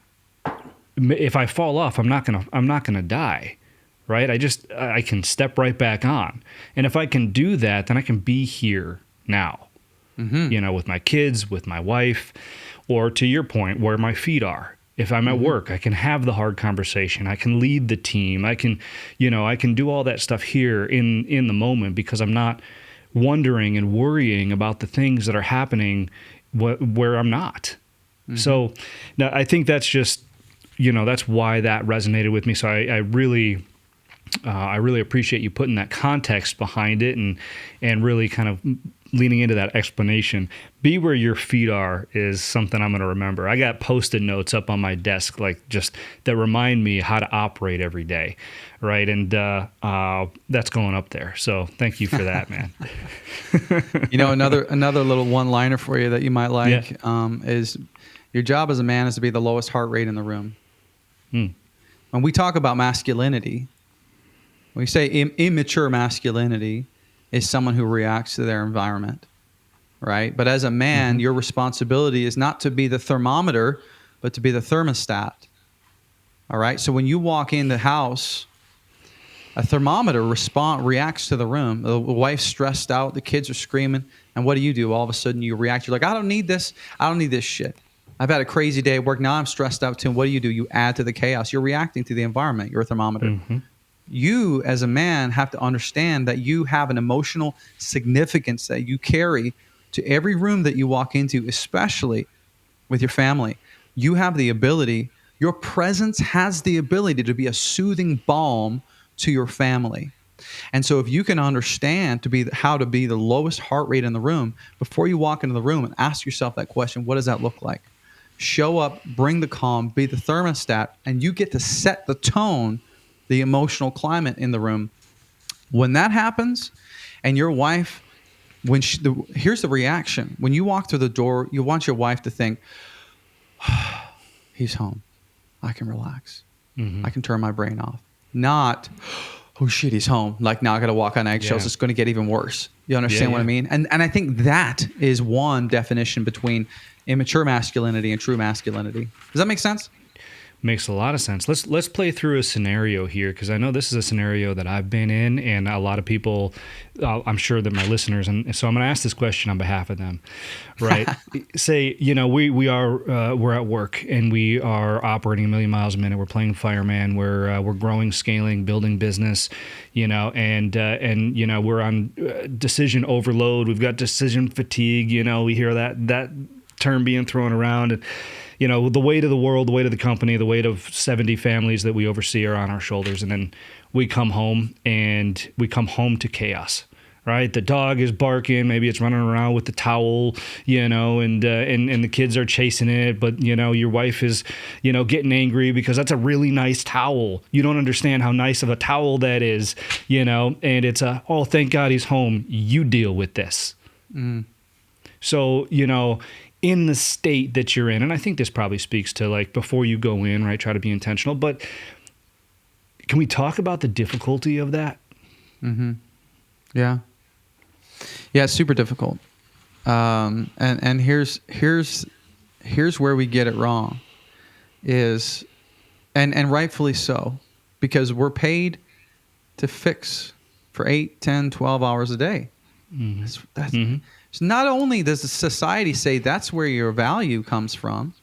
If I fall off, I'm not gonna die. Right? I can step right back on. And if I can do that, then I can be here now, with my kids, with my wife, or to your point, where my feet are. If I'm at work, I can have the hard conversation. I can lead the team. I can do all that stuff here in the moment, because I'm not wondering and worrying about the things that are happening where I'm not. Mm-hmm. So now I think that's just, that's why that resonated with me. So I really appreciate you putting that context behind it and really kind of leaning into that explanation. Be where your feet are is something I'm going to remember. I got Post-it notes up on my desk, like just that remind me how to operate every day, right? And that's going up there. So thank you for that, man. Another little one-liner for you that you might like is your job as a man is to be the lowest heart rate in the room. When we talk about masculinity, we say immature masculinity is someone who reacts to their environment, right? But as a man, your responsibility is not to be the thermometer, but to be the thermostat. All right? So when you walk in the house, a thermometer reacts to the room. The wife's stressed out, the kids are screaming, and what do? All of a sudden you react. You're like, I don't need this. I don't need this shit. I've had a crazy day at work. Now I'm stressed out too. And what do? You add to the chaos. You're reacting to the environment. You're a thermometer. Mm-hmm. You, as a man, have to understand that you have an emotional significance that you carry to every room that you walk into, especially with your family. You have the ability, your presence has the ability to be a soothing balm to your family. And so if you can understand how to be the lowest heart rate in the room, before you walk into the room and ask yourself that question, what does that look like? Show up, bring the calm, be the thermostat, and you get to set the tone, the emotional climate in the room. When that happens, and your wife, here's the reaction. When you walk through the door, you want your wife to think, he's home. I can relax. I can turn my brain off. Not, oh shit, he's home. Like now I got to walk on eggshells. Yeah. It's going to get even worse. You understand what I mean? And I think that is one definition between immature masculinity and true masculinity. Does that make sense? Makes a lot of sense. Let's play through a scenario here, because I know this is a scenario that I've been in, and a lot of people, I'm sure that my listeners, and so I'm going to ask this question on behalf of them, right? Say, we're at work and we are operating 1,000,000 miles a minute. We're playing fireman. We're growing, scaling, building business, and we're on decision overload. We've got decision fatigue. We hear that term being thrown around, and the weight of the world, the weight of the company, the weight of 70 families that we oversee are on our shoulders. And then we come home to chaos, right? The dog is barking. Maybe it's running around with the towel, and the kids are chasing it. But, your wife is, getting angry because that's a really nice towel. You don't understand how nice of a towel that is, and it's oh, thank God he's home. You deal with this. So, in the state that you're in, and I think this probably speaks to like before you go in, right? Try to be intentional. But can we talk about the difficulty of that? Yeah. Yeah, it's super difficult. And here's where we get it wrong is, and rightfully so, because we're paid to fix for 8, 10, 12 hours a day. That's So not only does the society say that's where your value comes from,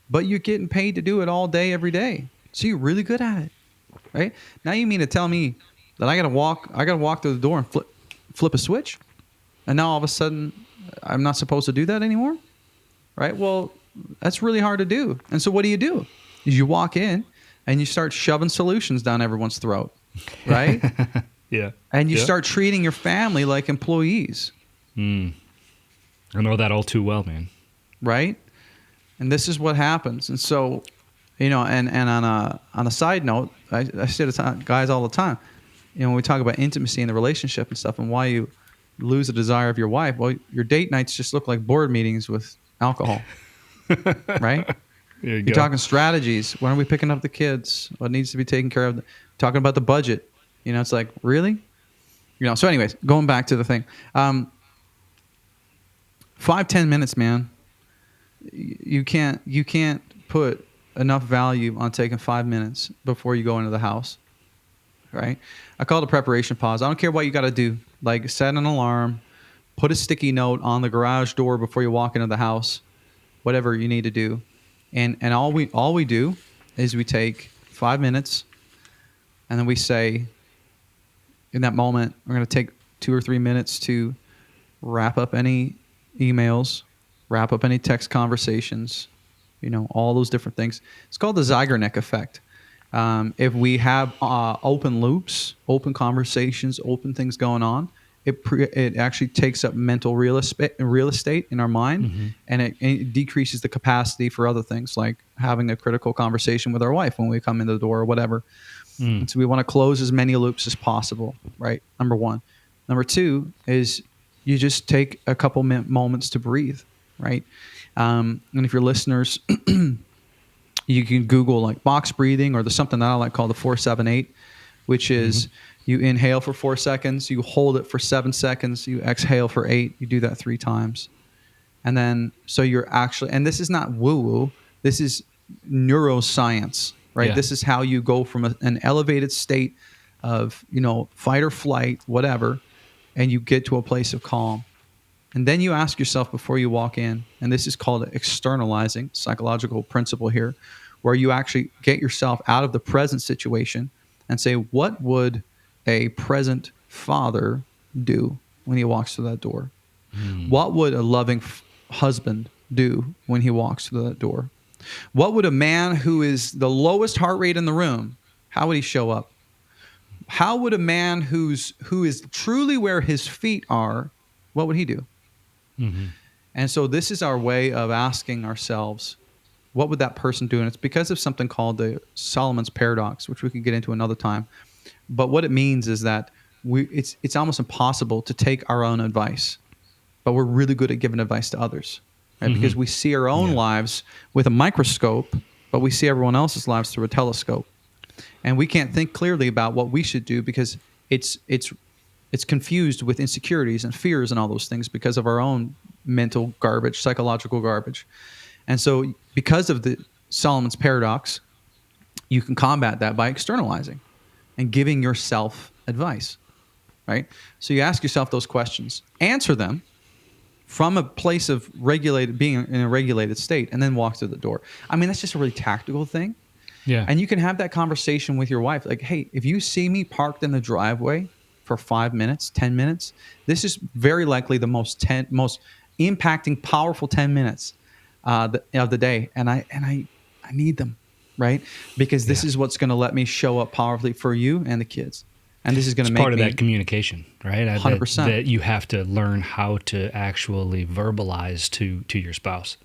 but you're getting paid to do it all day, every day. So you're really good at it, right? Now you mean to tell me that I got to walk through the door and flip a switch, and now all of a sudden I'm not supposed to do that anymore, right? Well, that's really hard to do. And so what do? Is you walk in and you start shoving solutions down everyone's throat, right? Yeah. And you Yeah. start treating your family like employees, I know that all too well, man. right? And this is what happens. And so, and on a side note, I say to guys all the time, when we talk about intimacy in the relationship and stuff and why you lose the desire of your wife, well, your date nights just look like board meetings with alcohol, right? There you You're go. talking strategies. When are we picking up the kids? What needs to be taken care of? Talking about the budget. It's like, really? So anyways, going back to the thing. 5-10 minutes, man. You can't put enough value on taking 5 minutes before you go into the house, right? I call it a preparation pause. I don't care what you got to do. Like set an alarm, put a sticky note on the garage door before you walk into the house, whatever you need to do. And all we do is we take 5 minutes and then we say, in that moment, we're going to take 2 or 3 minutes to wrap up any emails, wrap up any text conversations, all those different things. It's called the Zeigarnik effect. If we have open loops, open conversations, open things going on, it actually takes up mental real estate in our mind, and it decreases the capacity for other things like having a critical conversation with our wife when we come in the door or whatever. And so we want to close as many loops as possible, right? Number one. Number two is you just take a couple moments to breathe, right? And if your listeners, you can Google like box breathing, or there's something that I like called the 4-7-8, which is you inhale for 4 seconds, you hold it for 7 seconds, you exhale for 8. You do that 3 times. And then, so you're actually, and this is not woo-woo, this is neuroscience, right? Yeah. This is how you go from an elevated state of, fight or flight, whatever, and you get to a place of calm. And then you ask yourself before you walk in, and this is called externalizing, psychological principle here, where you actually get yourself out of the present situation and say, what would a present father do when he walks through that door? What would a loving husband do when he walks through that door? What would a man who is the lowest heart rate in the room, how would he show up? How would a man who is truly where his feet are, what would he do? And so this is our way of asking ourselves, what would that person do? And it's because of something called the Solomon's paradox, which we could get into another time. But what it means is that it's almost impossible to take our own advice, but we're really good at giving advice to others, right? Because we see our own lives with a microscope, but we see everyone else's lives through a telescope. And we can't think clearly about what we should do because it's confused with insecurities and fears and all those things because of our own mental garbage, psychological garbage. And so because of the Solomon's paradox, you can combat that by externalizing and giving yourself advice, right? So you ask yourself those questions, answer them from a place of being in a regulated state, and then walk through the door. I mean, that's just a really tactical thing. Yeah. And you can have that conversation with your wife. Like, hey, if you see me parked in the driveway for 5 minutes, 10 minutes, this is very likely the most impacting, powerful 10 minutes of the day. And I need them, right? Because this is what's going to let me show up powerfully for you and the kids. And this is going to make part of me that communication, right? 100%. That you have to learn how to actually verbalize to your spouse.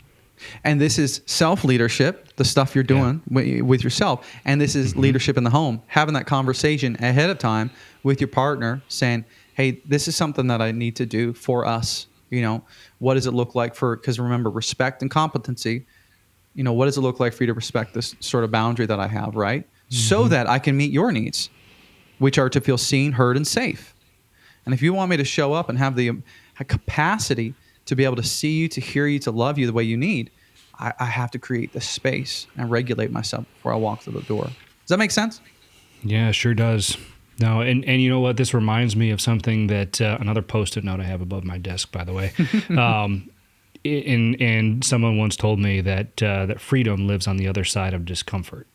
And this is self-leadership, the stuff you're doing with yourself. And this is leadership in the home, having that conversation ahead of time with your partner saying, hey, this is something that I need to do for us. What does it look like because remember, respect and competency, what does it look like for you to respect this sort of boundary that I have, right? So that I can meet your needs, which are to feel seen, heard, and safe. And if you want me to show up and have the capacity to be able to see you, to hear you, to love you the way you need, I have to create the space and regulate myself before I walk through the door. Does that make sense? Yeah, sure does. No, and you know what? This reminds me of something that another Post-it note I have above my desk, by the way. And someone once told me that freedom lives on the other side of discomfort.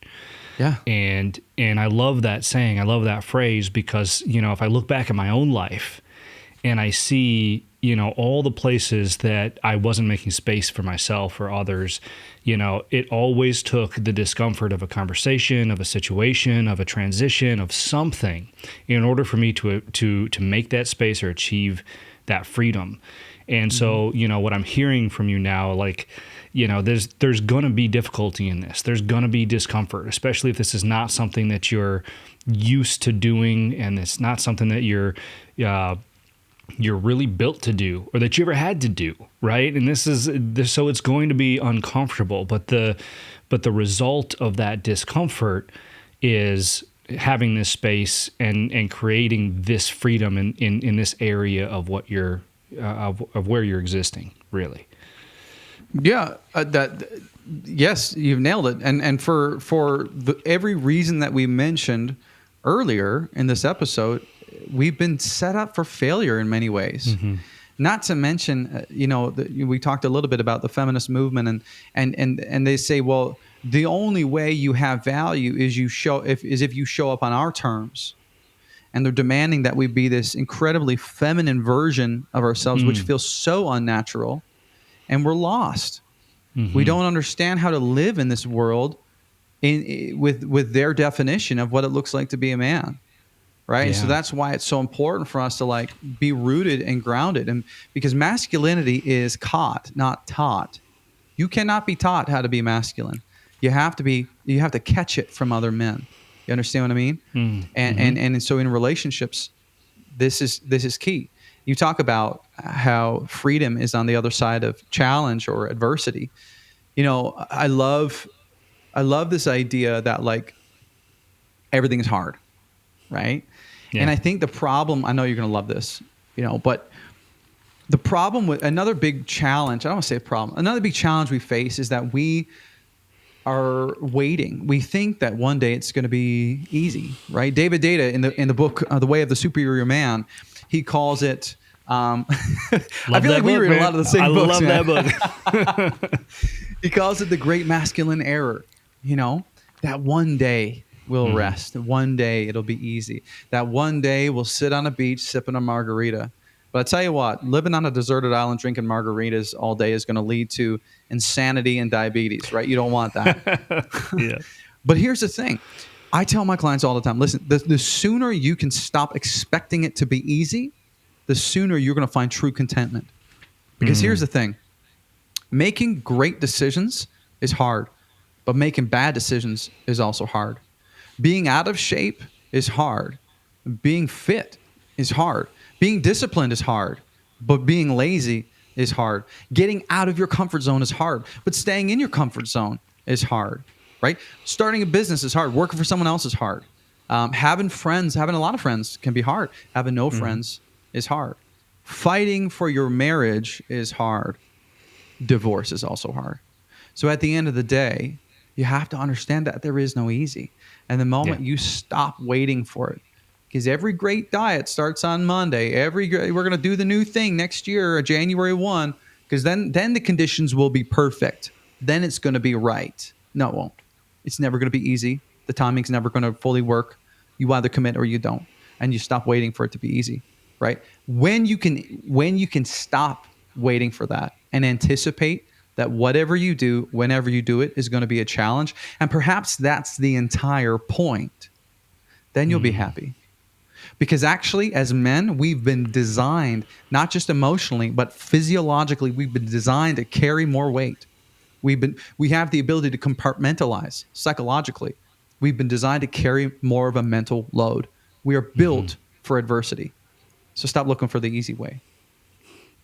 Yeah. And I love that saying. I love that phrase because, if I look back at my own life and I see all the places that I wasn't making space for myself or others, it always took the discomfort of a conversation, of a situation, of a transition, of something in order for me to make that space or achieve that freedom. And so, what I'm hearing from you now, like, there's going to be difficulty in this. There's going to be discomfort, especially if this is not something that you're used to doing, and it's not something that you're really built to do or that you ever had to do, right? And so it's going to be uncomfortable, but the result of that discomfort is having this space and creating this freedom in this area of what you're of where you're existing, really. Yeah, yes, you've nailed it. And for every reason that we mentioned earlier in this episode, we've been set up for failure in many ways. Mm-hmm. Not to mention, we talked a little bit about the feminist movement, and they say, well, the only way you have value is if you show up on our terms. And they're demanding that we be this incredibly feminine version of ourselves, which feels so unnatural, and we're lost. Mm-hmm. We don't understand how to live in this world with their definition of what it looks like to be a man, right? Yeah. And so that's why it's so important for us to be rooted and grounded, and because masculinity is caught, not taught. You cannot be taught how to be masculine. You have to catch it from other men. You understand what I mean? And so in relationships, this is key. You talk about how freedom is on the other side of challenge or adversity. I love this idea that everything is hard, right? Yeah. And I think the problem, I know you're going to love this, but the problem with another big challenge, I don't want to say a problem, another big challenge we face is that we are waiting. We think that one day it's going to be easy, right? David Data in the book The Way of the Superior Man, he calls it. I feel like we read a lot of the same books. I love that book. He calls it the great masculine error. That one day we'll rest. One day it'll be easy. That one day we'll sit on a beach sipping a margarita. But I tell you what, living on a deserted island drinking margaritas all day is going to lead to insanity and diabetes, right? You don't want that. Yeah. But here's the thing. I tell my clients all the time, listen, the sooner you can stop expecting it to be easy, the sooner you're going to find true contentment. Because here's the thing. Making great decisions is hard, but making bad decisions is also hard. Being out of shape is hard. Being fit is hard. Being disciplined is hard, but being lazy is hard. Getting out of your comfort zone is hard, but staying in your comfort zone is hard, right? Starting a business is hard. Working for someone else is hard. Having a lot of friends can be hard. Having no friends is hard. Fighting for your marriage is hard. Divorce is also hard. So at the end of the day, you have to understand that there is no easy. And the moment you stop waiting for it, because every great diet starts on Monday. We're going to do the new thing next year, January 1, because then the conditions will be perfect. Then it's going to be right. No, it won't. It's never going to be easy. The timing's never going to fully work. You either commit or you don't, and you stop waiting for it to be easy, right? When you can stop waiting for that and anticipate that whatever you do, whenever you do it, is going to be a challenge, and perhaps that's the entire point, then you'll be happy. Because actually, as men, we've been designed, not just emotionally, but physiologically, we've been designed to carry more weight. We have the ability to compartmentalize psychologically. We've been designed to carry more of a mental load. We are built for adversity. So stop looking for the easy way.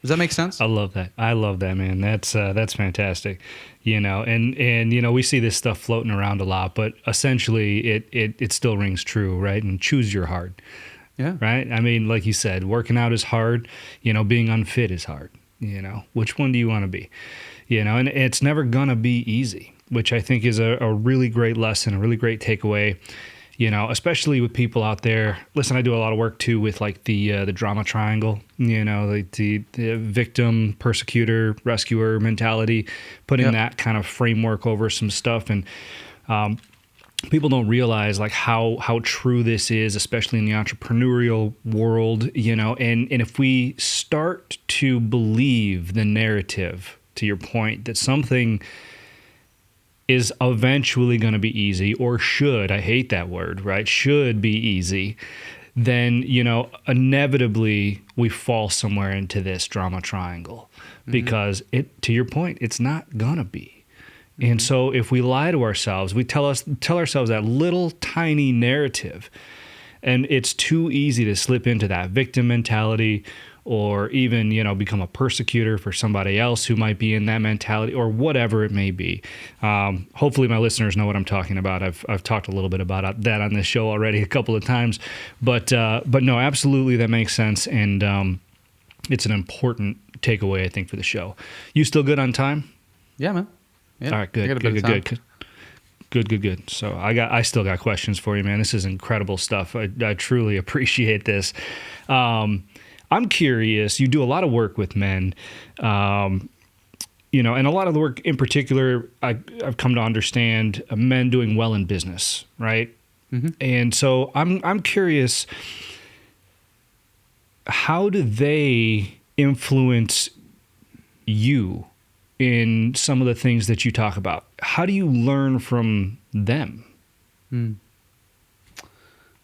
Does that make sense? I love that. Man. That's fantastic. And we see this stuff floating around a lot, but essentially it still rings true, right? And choose your heart. Yeah. Right? I mean, like you said, working out is hard, being unfit is hard. Which one do you want to be? And it's never gonna be easy, which I think is a really great lesson, a really great takeaway. Especially with people out there. Listen, I do a lot of work too with the drama triangle, the victim, persecutor, rescuer mentality, putting that kind of framework over some stuff. And people don't realize like how true this is, especially in the entrepreneurial world, and if we start to believe the narrative, to your point, that something is eventually going to be easy, or should, I hate that word, right? Should be easy, then, inevitably we fall somewhere into this drama triangle, because to your point, it's not gonna be. And so if we lie to ourselves, we tell ourselves that little tiny narrative, and it's too easy to slip into that victim mentality, or even, become a persecutor for somebody else who might be in that mentality, or whatever it may be. Hopefully my listeners know what I'm talking about. I've talked a little bit about that on this show already a couple of times, but no, absolutely, that makes sense. And it's an important takeaway, I think, for the show. You still good on time? Yeah, man. Yeah. All right, good. So I still got questions for you, man. This is incredible stuff. I truly appreciate this. I'm curious. You do a lot of work with men, and a lot of the work in particular, I've come to understand men doing well in business, right? Mm-hmm. And so I'm curious, how do they influence you in some of the things that you talk about? How do you learn from them?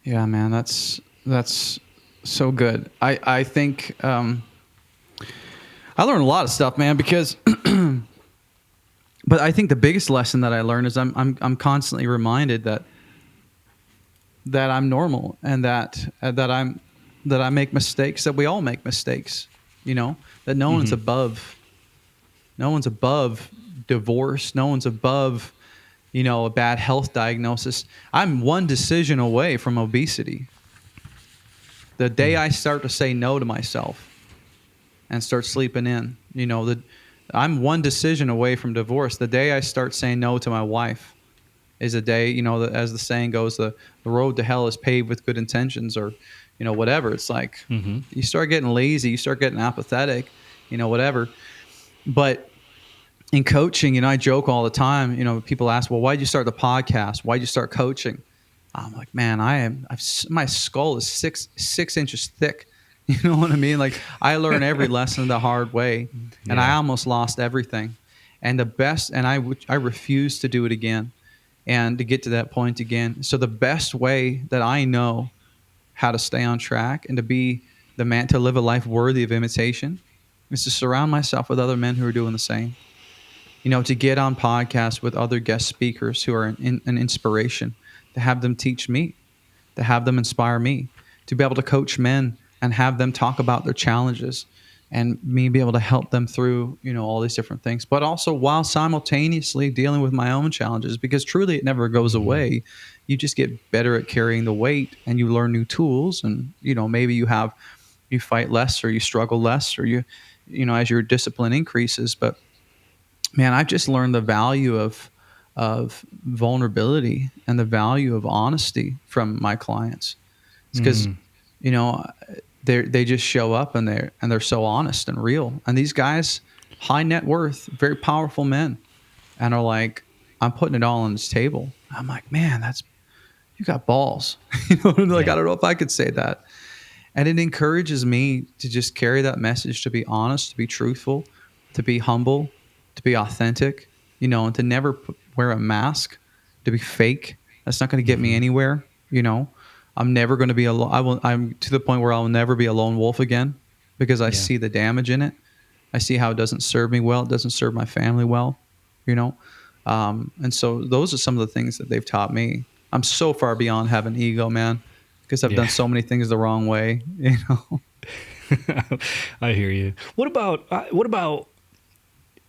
Yeah, man, that's so good. I think I learned a lot of stuff, man, because but I think the biggest lesson that I learned is I'm constantly reminded that I'm normal, and that I make mistakes, that we all make mistakes, that no one's above. No one's above divorce. No one's above, a bad health diagnosis. I'm one decision away from obesity. The day I start to say no to myself and start sleeping in, I'm one decision away from divorce. The day I start saying no to my wife is a day, as the saying goes, the road to hell is paved with good intentions, or, whatever. It's like you start getting lazy, you start getting apathetic, whatever. But in coaching, I joke all the time, people ask, well, why'd you start the podcast? Why'd you start coaching? I'm like, man, my skull is six inches thick. You know what I mean? Like, I learn every lesson the hard way, and I almost lost everything. And I refuse to do it again, and to get to that point again. So the best way that I know how to stay on track and to be the man, to live a life worthy of imitation, is to surround myself with other men who are doing the same. To get on podcasts with other guest speakers who are an inspiration, to have them teach me, to have them inspire me, to be able to coach men and have them talk about their challenges, and me be able to help them through, all these different things, but also while simultaneously dealing with my own challenges, because truly it never goes away. You just get better at carrying the weight, and you learn new tools, and, maybe you fight less, or you struggle less, or as your discipline increases. But man, I've just learned the value of vulnerability and the value of honesty from my clients. It's because, they just show up, and they're so honest and real. And these guys, high net worth, very powerful men, and are like, I'm putting it all on this table. I'm like, man, you got balls. I don't know if I could say that. And it encourages me to just carry that message, to be honest, to be truthful, to be humble, to be authentic, and to never wear a mask, to be fake. That's not going to get me anywhere. I'm never going to be alone. I'm to the point where I'll never be a lone wolf again, because I see the damage in it. I see how it doesn't serve me well. It doesn't serve my family well, and so those are some of the things that they've taught me. I'm so far beyond having ego, man, because I've done so many things the wrong way, I hear you. What about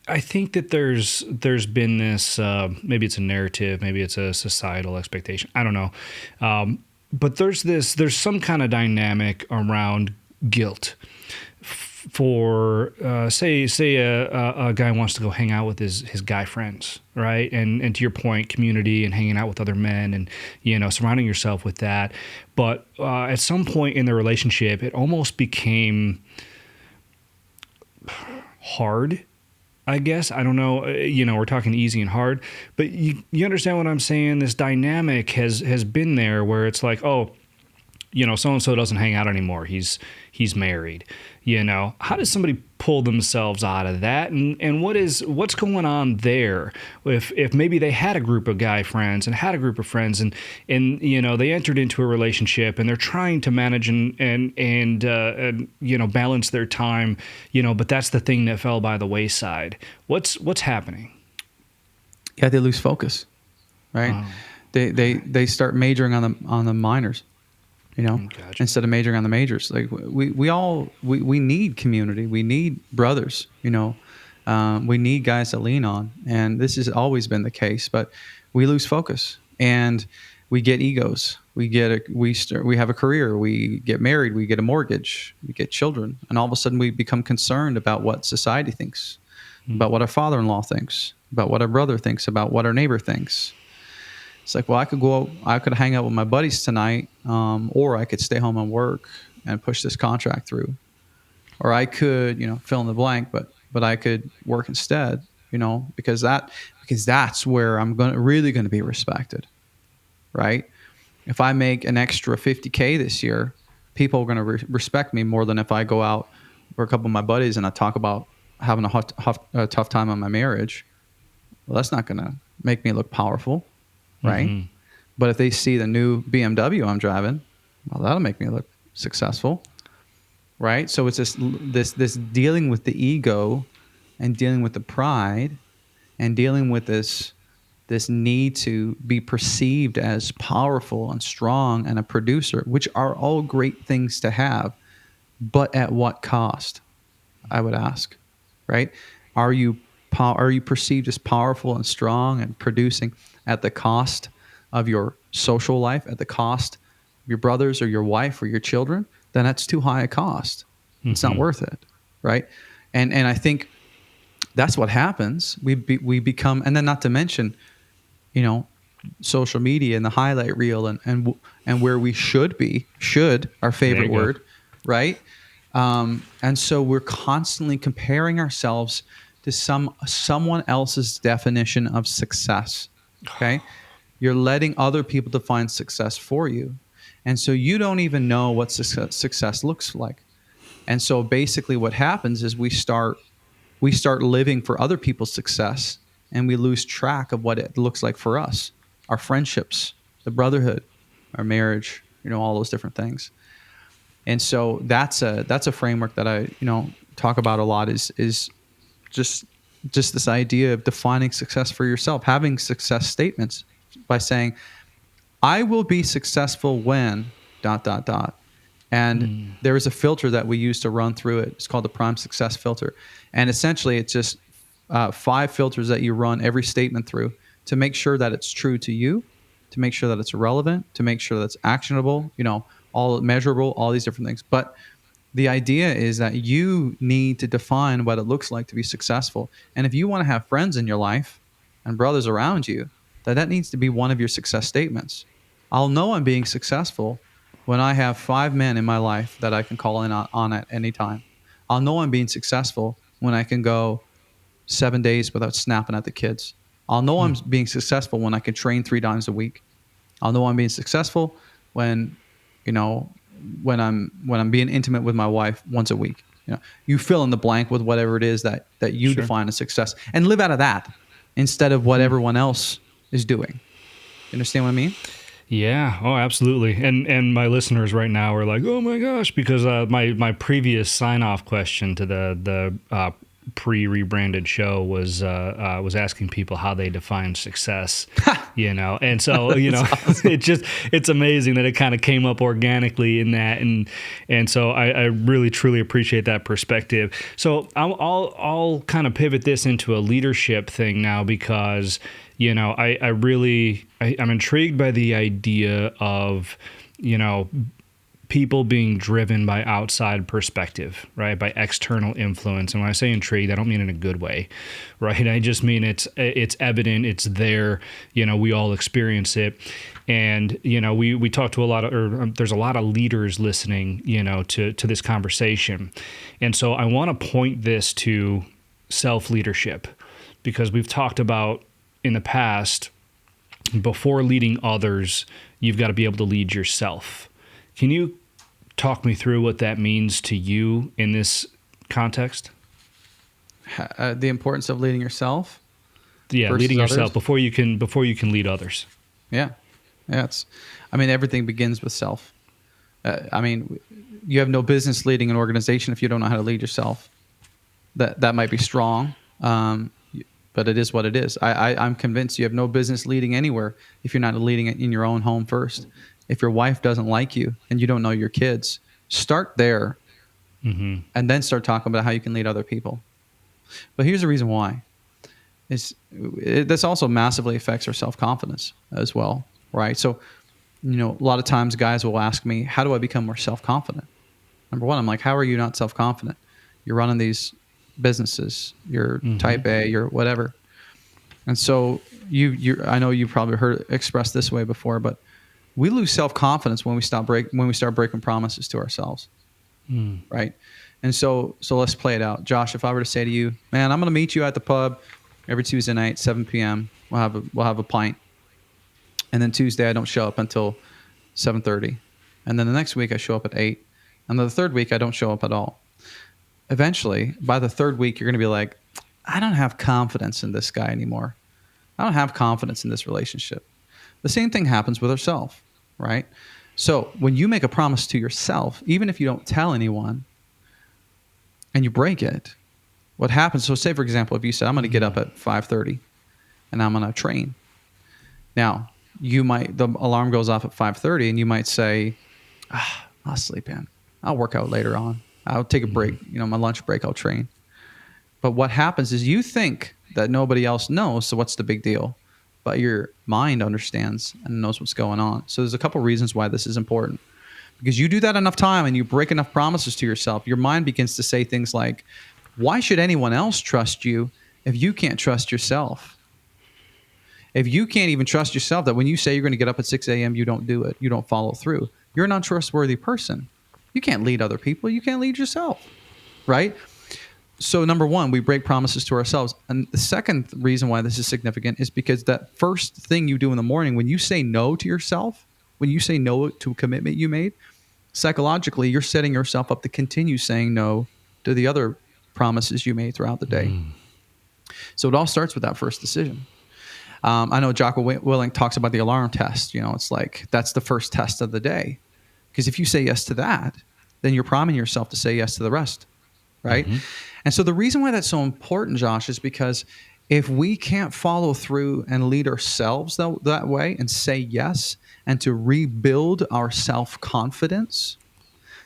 I think that there's been this, maybe it's a narrative, maybe it's a societal expectation, I don't know. But there's some kind of dynamic around guilt for, say a guy wants to go hang out with his guy friends, right? And to your point, community and hanging out with other men, and, surrounding yourself with that. But at some point in the relationship, it almost became hard I guess. I don't know. We're talking easy and hard, but you understand what I'm saying? This dynamic has been there where it's like, oh, so and so doesn't hang out anymore. He's married. How does somebody pull themselves out of that? And what's going on there? If maybe they had a group of guy friends and had a group of friends and they entered into a relationship and they're trying to manage and balance their time, but that's the thing that fell by the wayside. What's happening? Yeah, they lose focus, right? Oh. They start majoring on the minors. Gotcha. Instead of majoring on the majors. Like we need community. We need brothers, we need guys to lean on. And this has always been the case, but we lose focus and we get egos. We have a career, we get married, we get a mortgage, we get children. And all of a sudden we become concerned about what society thinks, about what our father-in-law thinks, about what our brother thinks, about what our neighbor thinks. It's like, well, I could hang out with my buddies tonight, or I could stay home and work and push this contract through, or I could, fill in the blank, but I could work instead, because that's where I'm really going to be respected, right? If I make an extra $50K this year, people are going to respect me more than if I go out for a couple of my buddies and I talk about having a tough time on my marriage. Well, that's not going to make me look powerful. Right. Mm-hmm. But if they see the new BMW I'm driving, well, that'll make me look successful. Right. So it's this dealing with the ego and dealing with the pride and dealing with this need to be perceived as powerful and strong and a producer, which are all great things to have. But at what cost? I would ask. Right. Are you perceived as powerful and strong and producing at the cost of your social life, at the cost of your brothers or your wife or your children? Then that's too high a cost. Mm-hmm. It's not worth it, right? And I think that's what happens. We become, and then not to mention, social media and the highlight reel and where we should be, our favorite word, right? And so we're constantly comparing ourselves to someone else's definition of success. Okay, you're letting other people define success for you, and so you don't even know what success looks like. And so basically, what happens is we start living for other people's success, and we lose track of what it looks like for us, our friendships, the brotherhood, our marriage, all those different things. And so that's a framework that I talk about a lot is just this idea of defining success for yourself, having success statements by saying, I will be successful when ... And there is a filter that we use to run through it. It's called the prime success filter. And essentially it's just 5 filters that you run every statement through to make sure that it's true to you, to make sure that it's relevant, to make sure that it's actionable, all measurable, all these different things. But the idea is that you need to define what it looks like to be successful. And if you want to have friends in your life and brothers around you, that needs to be one of your success statements. I'll know I'm being successful when I have 5 men in my life that I can call in on at any time. I'll know I'm being successful when I can go 7 days without snapping at the kids. I'll know I'm being successful when I can train 3 times a week. I'll know I'm being successful when I'm being intimate with my wife once a week. You fill in the blank with whatever it is that you define as success, and live out of that instead of what everyone else is doing. You understand what I mean? Yeah. Oh, absolutely. And my listeners right now are like, oh my gosh, because my previous sign-off question to the pre-rebranded show was asking people how they define success, and so awesome. it's amazing that it kind of came up organically in that, and so I really truly appreciate that perspective. So I'll kind of pivot this into a leadership thing now, because I'm intrigued by the idea of people being driven by outside perspective, right? By external influence. And when I say intrigued, I don't mean in a good way, right? I just mean it's evident, it's there, we all experience it. And, we talk to there's a lot of leaders listening, to this conversation. And so I want to point this to self-leadership? Because we've talked about in the past, before leading others, you've got to be able to lead yourself. Can you talk me through what that means to you in this context? The importance of leading yourself. Yeah, versus leading yourself others? before you can lead others. Yeah. Everything begins with self. You have no business leading an organization if you don't know how to lead yourself. That might be strong, but it is what it is. I'm convinced you have no business leading anywhere if you're not leading it in your own home first. If your wife doesn't like you and you don't know your kids, start there, and then start talking about how you can lead other people. But here's the reason why. This also massively affects our self-confidence as well, right? So, a lot of times guys will ask me, how do I become more self-confident? Number one, I'm like, how are you not self-confident? You're running these businesses, you're type A, you're whatever. And so I know you probably heard expressed this way before, but we lose self-confidence when we start breaking promises to ourselves. Right? And so let's play it out. Josh, if I were to say to you, man, I'm going to meet you at the pub every Tuesday night, 7 p.m. We'll have a pint. And then Tuesday I don't show up until 7:30. And then the next week I show up at 8. And then the third week I don't show up at all. Eventually, by the third week, you're going to be like, I don't have confidence in this guy anymore. I don't have confidence in this relationship. The same thing happens with ourselves, right? So when you make a promise to yourself, even if you don't tell anyone and you break it, what happens? So say, for example, if you said, I'm going to get up at 5:30 and I'm going to train. Now, the alarm goes off at 5:30 and you might say, I'll sleep in. I'll work out later on. I'll take a break. My lunch break, I'll train. But what happens is you think that nobody else knows, so what's the big deal? But your mind understands and knows what's going on. So there's a couple reasons why this is important. Because you do that enough time and you break enough promises to yourself, your mind begins to say things like, why should anyone else trust you if you can't trust yourself? If you can't even trust yourself, that when you say you're going to get up at 6 a.m., you don't do it, you don't follow through, you're an untrustworthy person. You can't lead other people. You can't lead yourself, right? So number one, we break promises to ourselves. And the second reason why this is significant is because that first thing you do in the morning, when you say no to yourself, when you say no to a commitment you made, psychologically, you're setting yourself up to continue saying no to the other promises you made throughout the day. So it all starts with that first decision. I know Jocko Willink talks about the alarm test. It's like that's the first test of the day. Because if you say yes to that, then you're priming yourself to say yes to the rest, right? And so the reason why that's so important, Josh, is because if we can't follow through and lead ourselves that way and say yes and to rebuild our self-confidence,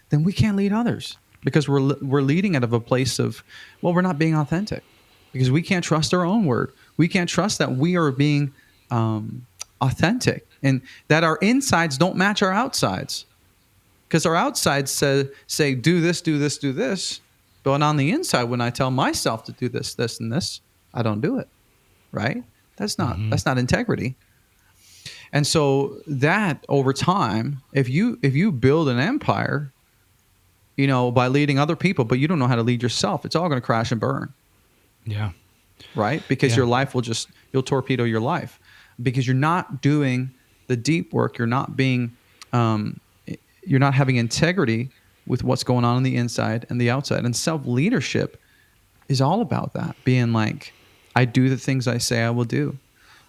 then we can't lead others because we're leading out of a place of, we're not being authentic because we can't trust our own word. We can't trust that we are being authentic and that our insides don't match our outsides. Because our outsides say, do this, do this, do this. But on the inside, when I tell myself to do this, this, and this, I don't do it, right? That's not integrity. And so that over time, if you build an empire, by leading other people, but you don't know how to lead yourself, it's all going to crash and burn. Yeah. Right? Because your life you'll torpedo your life because you're not doing the deep work. You're not being, you're not having integrity with what's going on the inside and the outside. And self-leadership is all about that. Being like, I do the things I say I will do.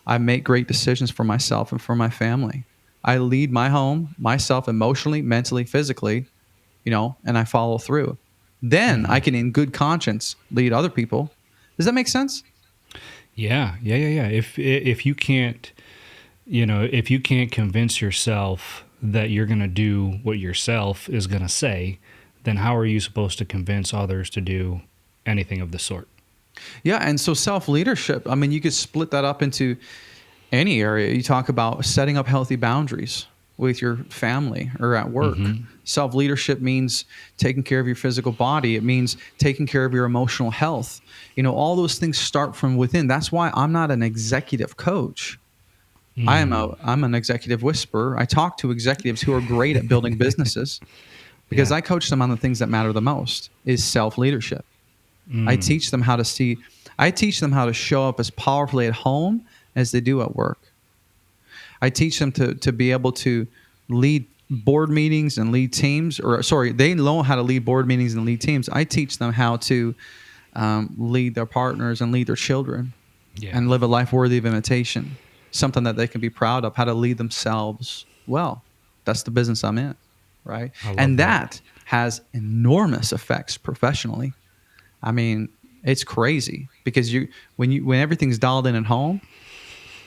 I make great decisions for myself and for my family. I lead my home, myself emotionally, mentally, physically, and I follow through. Then I can, in good conscience, lead other people. Does that make sense? Yeah. If you can't, if you can't convince yourself that you're going to do what yourself is going to say, then how are you supposed to convince others to do anything of the sort? Yeah, and so self-leadership, you could split that up into any area. You talk about setting up healthy boundaries with your family or at work. Self-leadership means taking care of your physical body. It means taking care of your emotional health. All those things start from within. That's why I'm not an executive coach. I'm an executive whisperer. I talk to executives who are great at building businesses because I coach them on the things that matter the most is self-leadership, I teach them how to show up as powerfully at home as they do at work. I teach them to be able to lead board meetings and lead teams, they know how to lead board meetings and lead teams. I teach them how to lead their partners and lead their children and live a life worthy of imitation, something that they can be proud of, how to lead themselves well. That's the business I'm in, right? And that has enormous effects professionally. I mean, it's crazy because when everything's dialed in at home,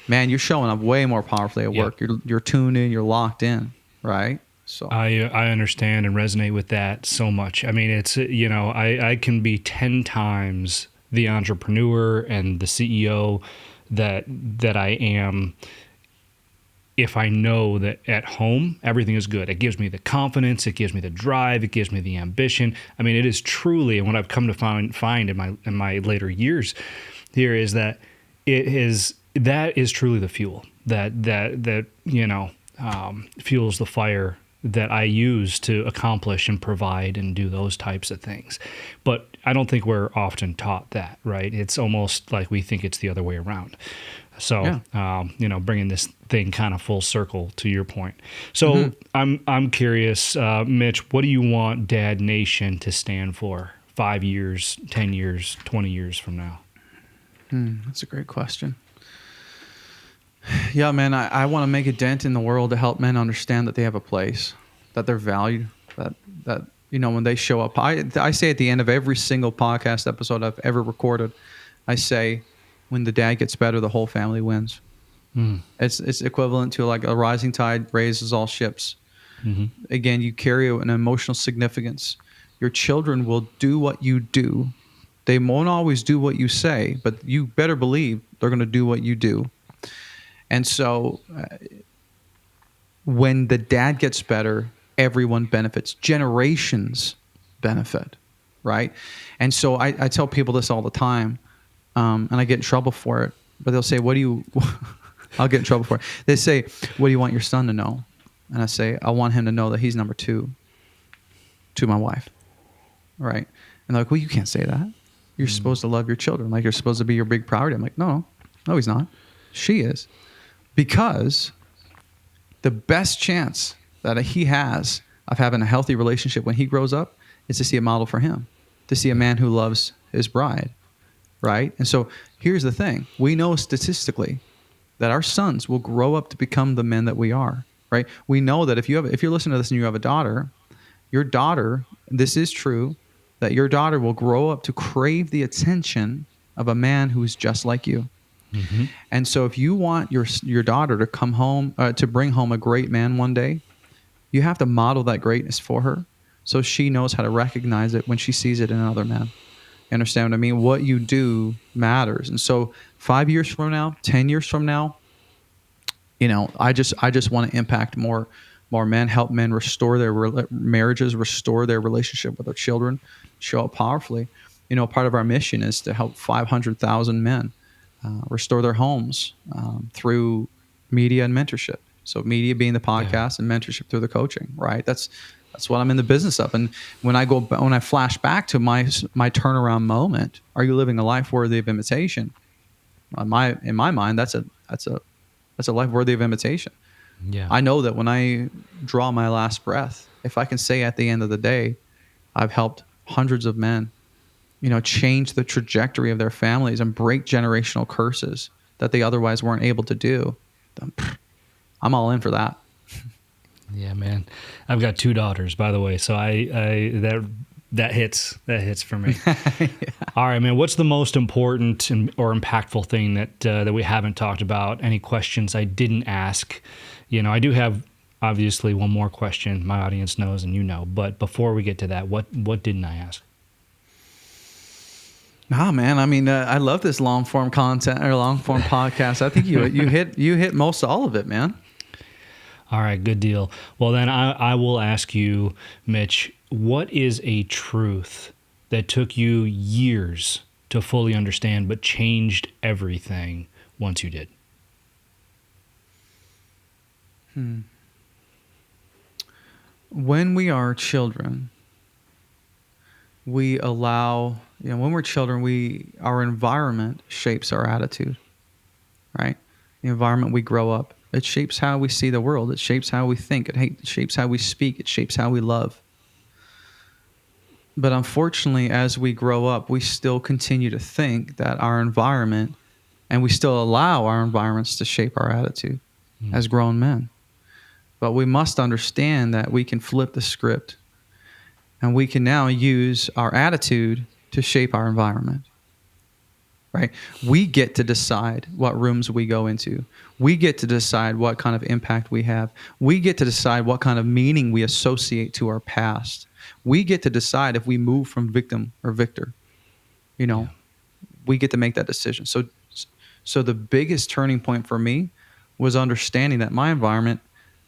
man, you're showing up way more powerfully at work. You're tuned in, you're locked in, right? So I understand and resonate with that so much. I mean, it's, I can be 10 times the entrepreneur and the CEO that I am if I know that at home everything is good. It gives me the confidence, it gives me the drive, it gives me the ambition. I mean, it is truly, and what I've come to find in my later years here is that that is truly the fuel that fuels the fire that I use to accomplish and provide and do those types of things. But I don't think we're often taught that, right? It's almost like we think it's the other way around. So, bringing this thing kind of full circle to your point. So I'm curious, Mitch, what do you want Dad Nation to stand for 5 years, 10 years, 20 years from now? That's a great question. Yeah, man, I want to make a dent in the world to help men understand that they have a place, that they're valued, that when they show up. I say at the end of every single podcast episode I've ever recorded, I say, when the dad gets better, the whole family wins. It's equivalent to like a rising tide raises all ships. Again, you carry an emotional significance. Your children will do what you do. They won't always do what you say, but you better believe they're going to do what you do. And so when the dad gets better, everyone benefits. Generations benefit, right? And so I tell people this all the time, and I get in trouble for it. But they'll say, I'll get in trouble for it. They say, what do you want your son to know? And I say, I want him to know that he's number 2 to my wife, right? And they're like, well, you can't say that. You're supposed to love your children. Like, you're supposed to be your big priority. I'm like, no, he's not. She is. Because the best chance that he has of having a healthy relationship when he grows up is to see a model for him, to see a man who loves his bride, right? And so here's the thing. We know statistically that our sons will grow up to become the men that we are, right? We know that if you're listening to this and you have a daughter, your daughter, this is true, that your daughter will grow up to crave the attention of a man who's just like you. And so if you want your daughter to come home, to bring home a great man one day, you have to model that greatness for her so she knows how to recognize it when she sees it in another man. You understand what I mean? What you do matters. And so 5 years from now, 10 years from now, I just want to impact more men, help men restore their marriages, restore their relationship with their children, show up powerfully. Part of our mission is to help 500,000 men restore their homes through media and mentorship. So media being the podcast and mentorship through the coaching, right? That's what I'm in the business of. And when I flash back to my turnaround moment, are you living a life worthy of imitation? In my mind, that's a life worthy of imitation. Yeah. I know that when I draw my last breath, if I can say at the end of the day, I've helped hundreds of men, change the trajectory of their families and break generational curses that they otherwise weren't able to do, then I'm all in for that. Yeah, man. I've got 2 daughters, by the way, so that hits for me. Yeah. All right, man. What's the most important or impactful thing that we haven't talked about? Any questions I didn't ask? I do have obviously one more question. My audience knows, and But before we get to that, what didn't I ask? Nah, man. I mean, I love this long form content or long form podcast. I think you hit most all of it, man. All right, good deal. Well, then I will ask you, Mitch, what is a truth that took you years to fully understand but changed everything once you did? When we are children, we allow, when we're children, our environment shapes our attitude, right? The environment we grow up, it shapes how we see the world. It shapes how we think. It shapes how we speak. It shapes how we love. But unfortunately, as we grow up, we still continue to think that our environment, and we still allow our environments to shape our attitude as grown men. But we must understand that we can flip the script, and we can now use our attitude to shape our environment. Right? We get to decide what rooms we go into. We get to decide what kind of impact we have. We get to decide what kind of meaning we associate to our past. We get to decide if we move from victim or victor. We get to make that decision. So the biggest turning point for me was understanding that my environment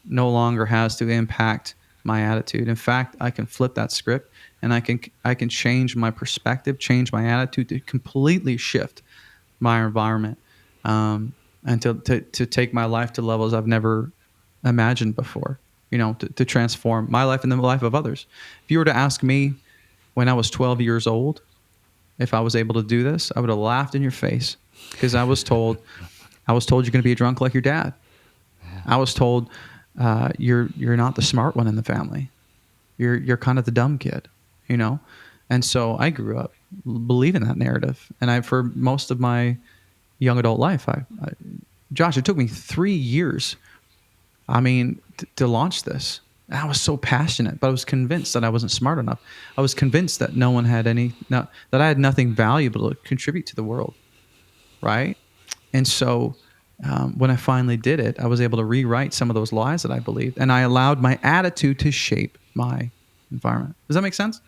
no longer has to impact my attitude. In fact, I can flip that script, and I can change my perspective, change my attitude to completely shift my environment, and to take my life to levels I've never imagined before. To transform my life and the life of others. If you were to ask me when I was 12 years old if I was able to do this, I would have laughed in your face, because I was told you're going to be a drunk like your dad. I was told you're not the smart one in the family. You're kind of the dumb kid, And so I grew up believing that narrative, and for most of my young adult life, Josh, it took me 3 years. To launch this. And I was so passionate, but I was convinced that I wasn't smart enough. I was convinced that that I had nothing valuable to contribute to the world, right? And so when I finally did it, I was able to rewrite some of those lies that I believed, and I allowed my attitude to shape my environment. Does that make sense?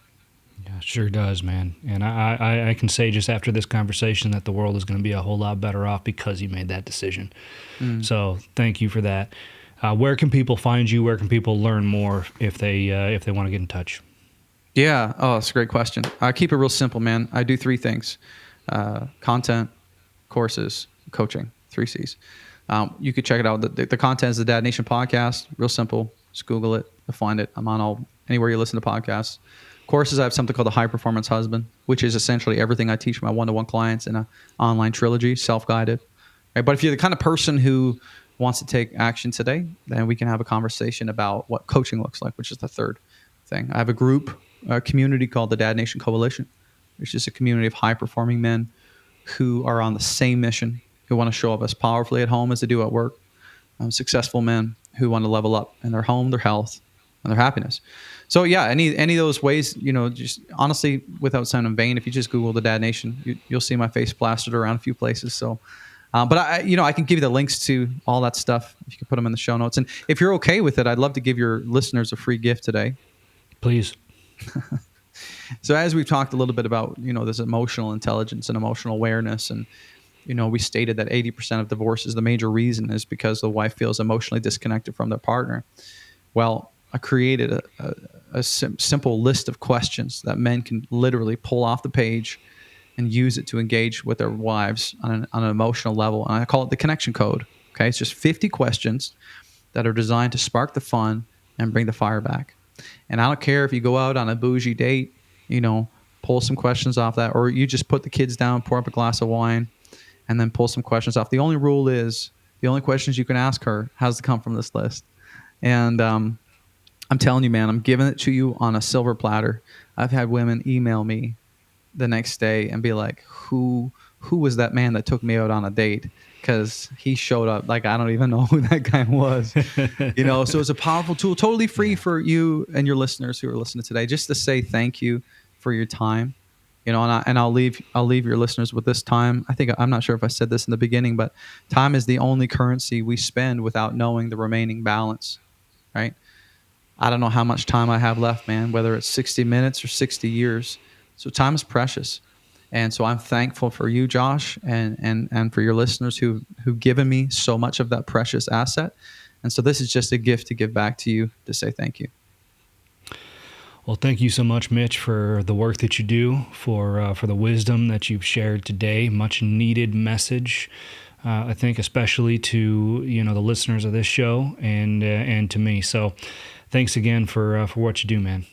Yeah, sure does, man. And I can say just after this conversation that the world is going to be a whole lot better off because you made that decision. So thank you for that. Where can people find you? Where can people learn more if they want to get in touch? Yeah. Oh, that's a great question. I keep it real simple, man. I do 3 things: content, courses, coaching. 3 C's. You could check it out. The content is the Dad Nation podcast. Real simple. Just Google it. You'll find it. I'm on anywhere you listen to podcasts. Courses, I have something called the High Performance Husband, which is essentially everything I teach my one-to-one clients in an online trilogy, self-guided. Right? But if you're the kind of person who wants to take action today, then we can have a conversation about what coaching looks like, which is the 3rd thing. I have a community called the Dad Nation Coalition, which is a community of high-performing men who are on the same mission, who want to show up as powerfully at home as they do at work. Successful men who want to level up in their home, their health, and their happiness. So yeah, any of those ways, just honestly, without sounding vain, if you just Google the Dad Nation, you'll see my face plastered around a few places. So, but I can give you the links to all that stuff. If you can put them in the show notes, and if you're okay with it, I'd love to give your listeners a free gift today. Please. So as we've talked a little bit about, this emotional intelligence and emotional awareness, and we stated that 80% of divorces, the major reason is because the wife feels emotionally disconnected from their partner. Well, I created a simple list of questions that men can literally pull off the page and use it to engage with their wives on an emotional level. And I call it the connection code. Okay. It's just 50 questions that are designed to spark the fun and bring the fire back. And I don't care if you go out on a bougie date, pull some questions off that, or you just put the kids down, pour up a glass of wine, and then pull some questions off. The only rule is the only questions you can ask her has to come from this list. And I'm telling you, man, I'm giving it to you on a silver platter. I've had women email me the next day and be like, who was that man that took me out on a date? Because he showed up like I don't even know who that guy was. So it's a powerful tool, totally free for you and your listeners who are listening today, just to say thank you for your time. And I'll leave your listeners with this time. I'm not sure if I said this in the beginning, but time is the only currency we spend without knowing the remaining balance, right? I don't know how much time I have left, man, whether it's 60 minutes or 60 years. So time is precious. And so I'm thankful for you, Josh, and for your listeners who've given me so much of that precious asset. And so this is just a gift to give back to you to say thank you. Well, thank you so much, Mitch, for the work that you do, for the wisdom that you've shared today. Much needed message, I think, especially to the listeners of this show and to me. So, thanks again for what you do, man.